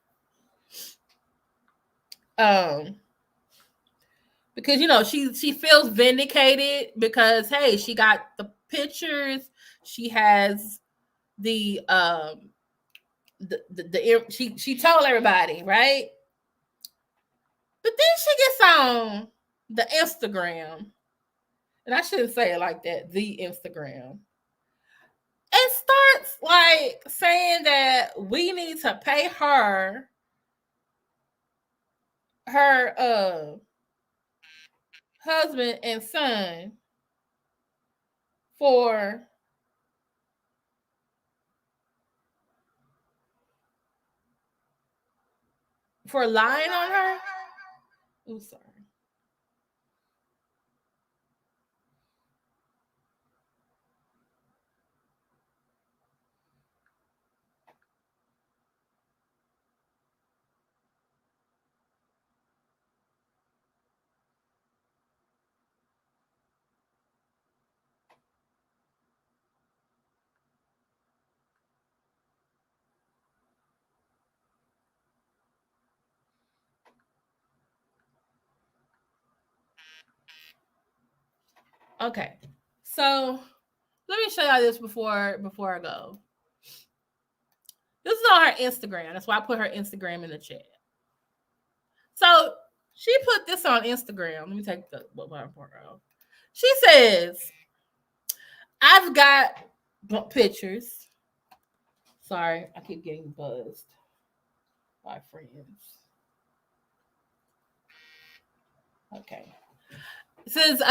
Because she feels vindicated because hey, she got the pictures, she has the she told everybody, right? But then she gets on the Instagram, and I shouldn't say it like that, the Instagram, and starts like saying that we need to pay her husband and son for lying on her. Oh, sorry. Okay, so let me show y'all this before I go. This is on her Instagram. That's why I put her Instagram in the chat. So she put this on Instagram. Let me take the bottom part out. She says, I've got pictures. Sorry, I keep getting buzzed by friends. Okay. It says,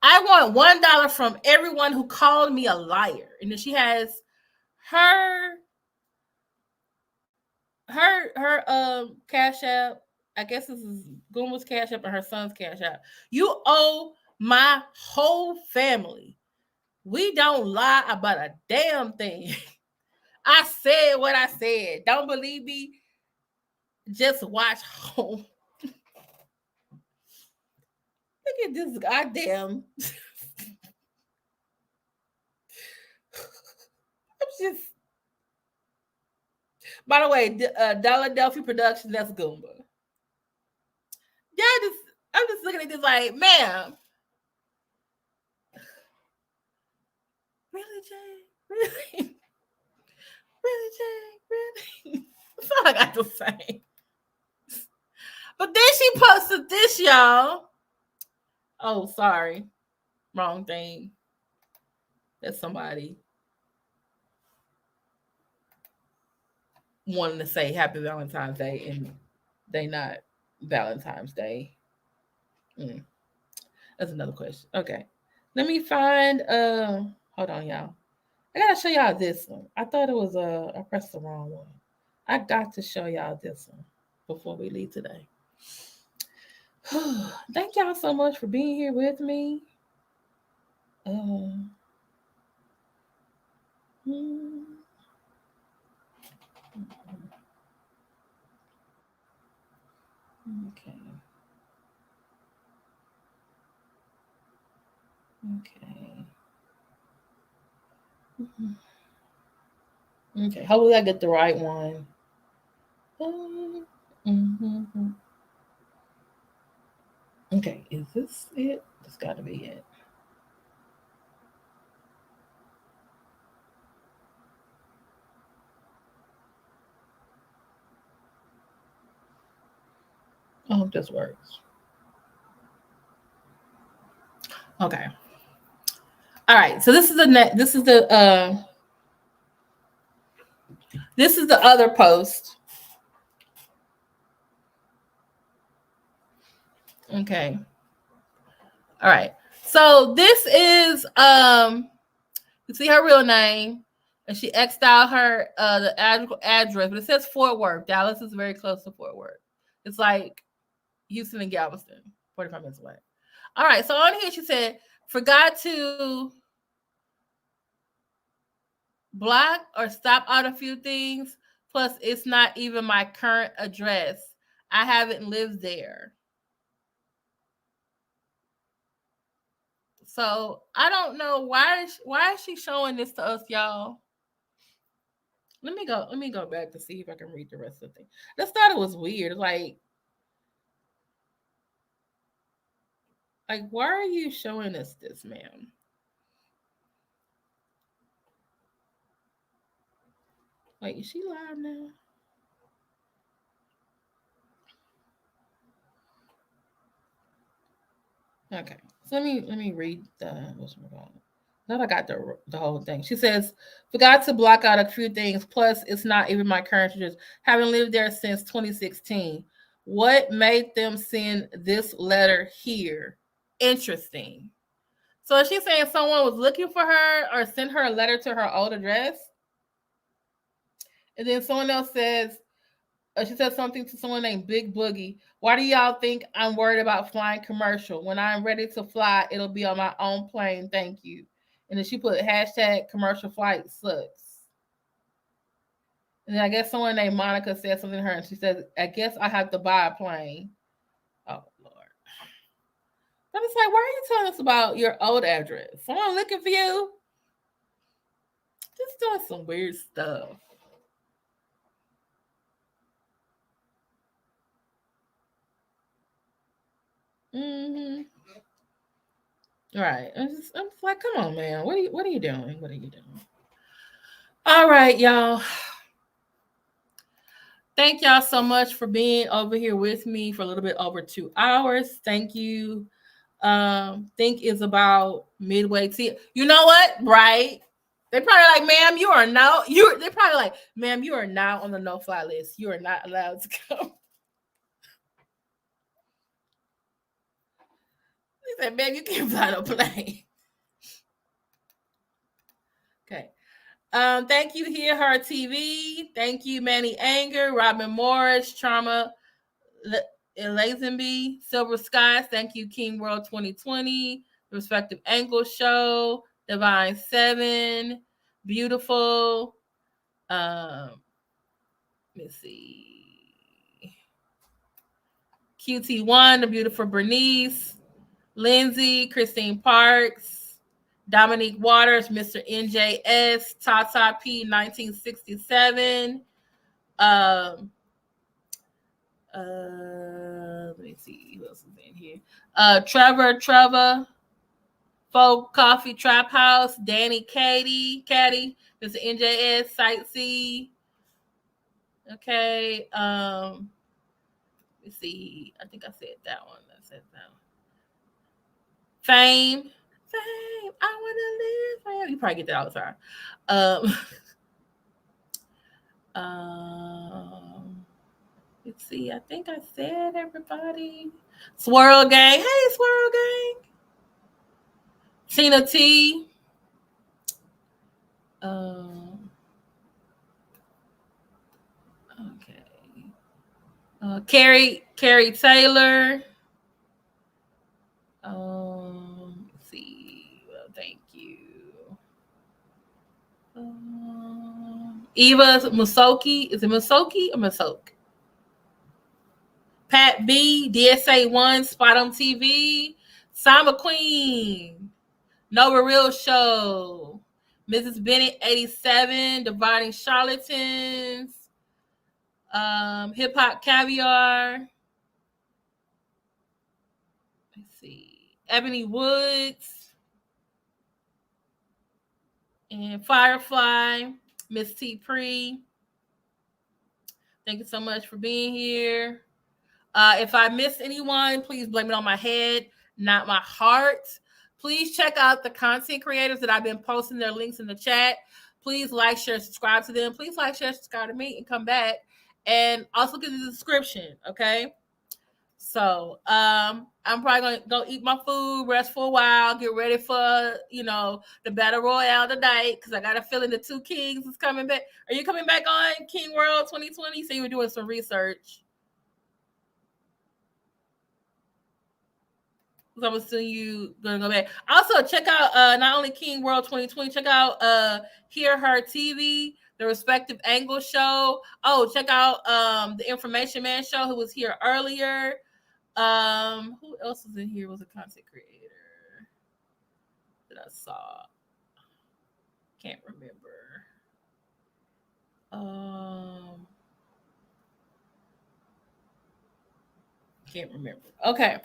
I want $1 from everyone who called me a liar. And then she has her Cash App. I guess this is Goomba's Cash App and her son's Cash App. You owe my whole family. We don't lie about a damn thing. I said what I said. Don't believe me? Just watch home. Look at this goddamn. I'm just. By the way, Philadelphia Productions, that's Goomba. Yeah, I'm just looking at this like, ma'am. Really, Jay? Really? Really, Jay? Really? That's all I got to say. But then she posted this, y'all. Oh, sorry. Wrong thing. That's somebody wanting to say Happy Valentine's Day and they not Valentine's Day. That's another question. Okay. Let me find hold on, y'all. I gotta show y'all this one. I thought it was I pressed the wrong one. I got to show y'all this one before we leave today. Thank y'all so much for being here with me. Okay. Okay. Hopefully I get the right one. Okay, is this it? This got to be it. I hope this works. Okay. All right. So this is the other post. Okay. All right. So this is you see her real name, and she X'd out her the address, but it says Fort Worth. Dallas is very close to Fort Worth. It's like Houston and Galveston, 45 minutes away. All right. So on here she said, forgot to block or stop out a few things. Plus, it's not even my current address. I haven't lived there. So I don't know why is she showing this to us, y'all. Let me go back to see if I can read the rest of the thing. I just thought it was weird. Like why are you showing us this, ma'am? Wait, is she live now? Okay, so let me read the what's it called. Now I got the whole thing. She says, forgot to block out a few things. Plus, it's not even my current address. Haven't lived there since 2016. What made them send this letter here? Interesting. So she's saying someone was looking for her or sent her a letter to her old address. And then someone else says, she said something to someone named Big Boogie. Why do y'all think I'm worried about flying commercial? When I'm ready to fly, it'll be on my own plane. Thank you. And then she put hashtag commercial flight sucks. And then I guess someone named Monica said something to her, and she said, I guess I have to buy a plane. Oh, Lord. But it's like, why are you telling us about your old address? Someone looking for you? Just doing some weird stuff. Mm-hmm. Right. I'm just like, come on, man. What are you doing? What are you doing? All right, y'all. Thank y'all so much for being over here with me for a little bit over 2 hours. Thank you. Think is about midway to you know what? Right. They probably like, ma'am, they're probably like, ma'am, you are now on the no-fly list. You are not allowed to come. He said, ma'am, you can't fly no plane. Okay. Thank you, Hear Her TV. Thank you, Manny Anger, Robin Morris, Trauma Lazenby, Silver Skies. Thank you, King World 2020, Respective Angle Show, Divine 7, Beautiful. Let me see. QT1, The Beautiful Bernice, Lindsay, Christine Parks, Dominique Waters, Mr. NJS, Tata P 1967. Let me see who else is in here. Trevor, Folk Coffee Trap House, Danny Caddy, Mr. NJS, Sightsee. Okay. Let's see. I think I said that one. I said that one. Fame. I wanna live. You probably get that all the time. Let's see. I think I said everybody. Swirl Gang. Hey, Swirl Gang. Tina T. Okay. Carrie Taylor. Let's see. Well, thank you. Eva Masoki. Is it Masoki or Masoke? Pat B. DSA 1. Spot on TV. Sama Queen. Nova Real Show. Mrs. Bennett 87. Dividing Charlatans. Hip Hop Caviar. Let's see. Ebony Woods. And Firefly. Miss T. Pre. Thank you so much for being here. If I missed anyone, please blame it on my head, not my heart. Please check out the content creators that I've been posting their links in the chat. Please like, share, subscribe to them. Please like, share, subscribe to me and come back. And also look at the description, okay? So I'm probably gonna go eat my food, rest for a while, get ready for the battle royale tonight because I got a feeling the two kings is coming back. Are you coming back on King World 2020? So you were doing some research. So I'm assuming you gonna go back. Also, check out not only King World 2020, check out Hear Her TV, the Respective Angle show. Oh, check out the Information Man show, who was here earlier. Who else was in here? Was a content creator that I saw. Can't remember. Can't remember. Okay.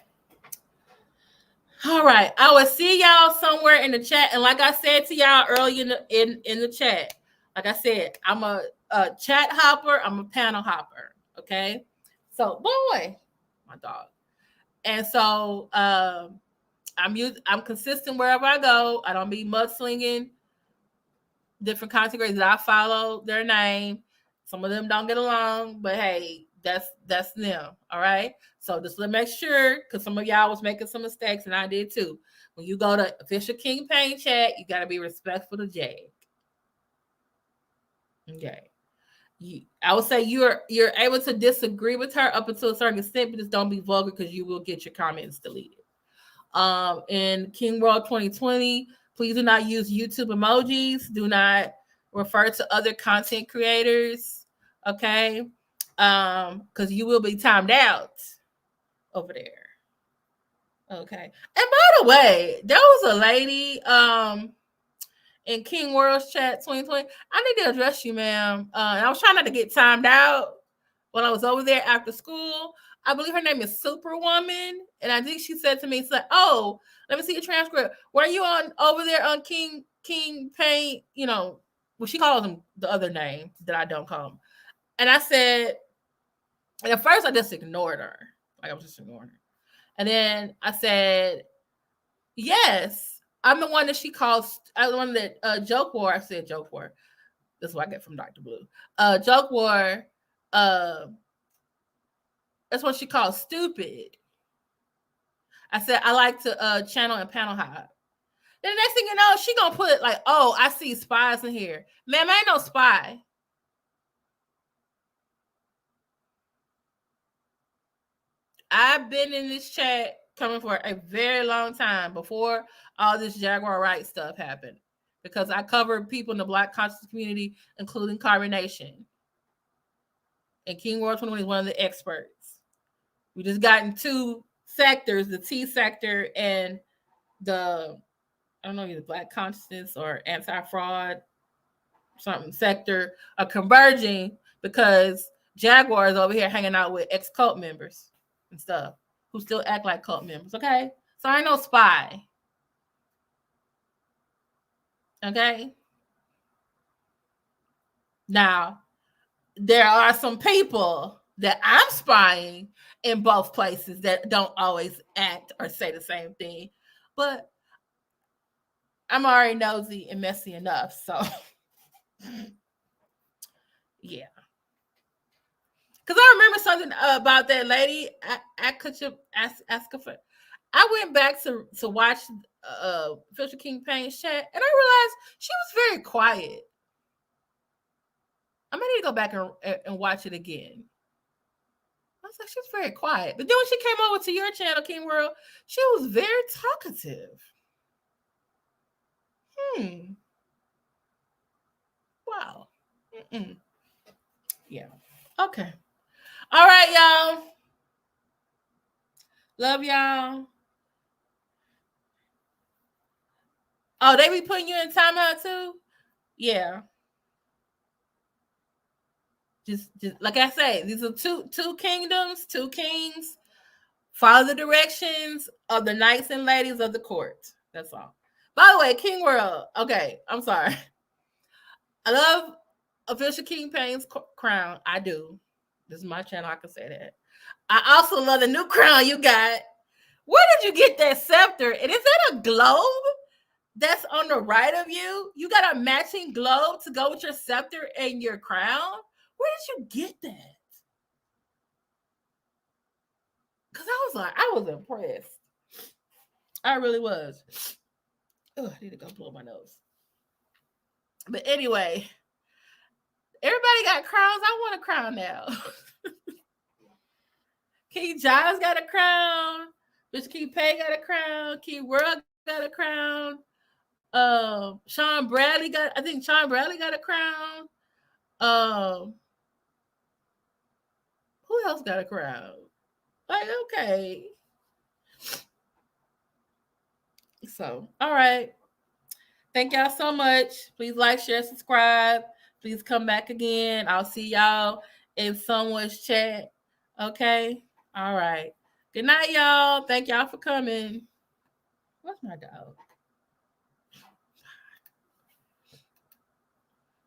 All right. I will see y'all somewhere in the chat. And like I said to y'all earlier in the chat, like I said, I'm a chat hopper. I'm a panel hopper. Okay. So, boy, my dog. And so I'm consistent wherever I go. I don't be mudslinging different content creators that I follow their name. Some of them don't get along, but hey, that's them. All right. So just let make sure, because some of y'all was making some mistakes, and I did too. When you go to official King Pain chat, you got to be respectful to Jag. Okay. I would say you're able to disagree with her up until a certain extent, but just don't be vulgar, because you will get your comments deleted. In King World 2020, please do not use YouTube emojis. Do not refer to other content creators. Okay. Because you will be timed out over there. Okay. And by the way, there was a lady in King World's chat 2020. I need to address you, ma'am. I was trying not to get timed out when I was over there after school. I believe her name is Superwoman, and I think she said to me, "It's like, oh, let me see your transcript. Were you on over there on King Pain? You know, well, she calls him the other name that I don't call him." And I said, and at first I just ignored her, like I was just ignoring her, and then I said, "Yes, I'm the one that she calls. I'm the one that Jaguar." I said Jaguar. That's what I get from Dr. Blue. Jaguar. That's what she calls stupid. I said, I like to channel and panel hop. Then the next thing you know, she gonna put like, oh, I see spies in here. Ma'am, I ain't no spy. I've been in this chat coming for a very long time before all this Jaguar Wright stuff happened, because I covered people in the Black conscious community, including Carbonation. And King World 21 is one of the experts. We just got in two sectors, the T sector and the, I don't know, either Black consciousness or anti-fraud something sector are converging, because Jaguar is over here hanging out with ex-cult members and stuff who still act like cult members. Okay. So I ain't no spy. Okay. Now, there are some people that I'm spying in both places that don't always act or say the same thing, but I'm already nosy and messy enough. So, yeah. Because I remember something about that lady. I could ask her for. I went back to watch Fisher King Payne's chat, and I realized she was very quiet. I may need to go back and watch it again. I was like, she's very quiet. But then when she came over to your channel, King World, she was very talkative. Wow. Yeah. Okay. All right, y'all. Love y'all. Oh, they be putting you in timeout too? Yeah. Just like I say, these are two kingdoms, two kings. Follow the directions of the knights and ladies of the court. That's all. By the way, King World. Okay, I'm sorry. I love official King Payne's crown. I do. This is my channel. I can say that. I also love the new crown you got. Where did you get that scepter? And is that a globe that's on the right of you? You got a matching globe to go with your scepter and your crown? Where did you get that? Because I was impressed. I really was. Oh, I need to go blow my nose. But anyway, everybody got crowns. I want a crown now. King John's got a crown. Bitch King Pay got a crown. King World got a crown. Sean Bradley got. I think Sean Bradley got a crown. Who else got a crown? Like, okay. So, all right. Thank y'all so much. Please like, share, subscribe. Please come back again. I'll see y'all in someone's chat. Okay? All right. Good night, y'all. Thank y'all for coming. What's my dog?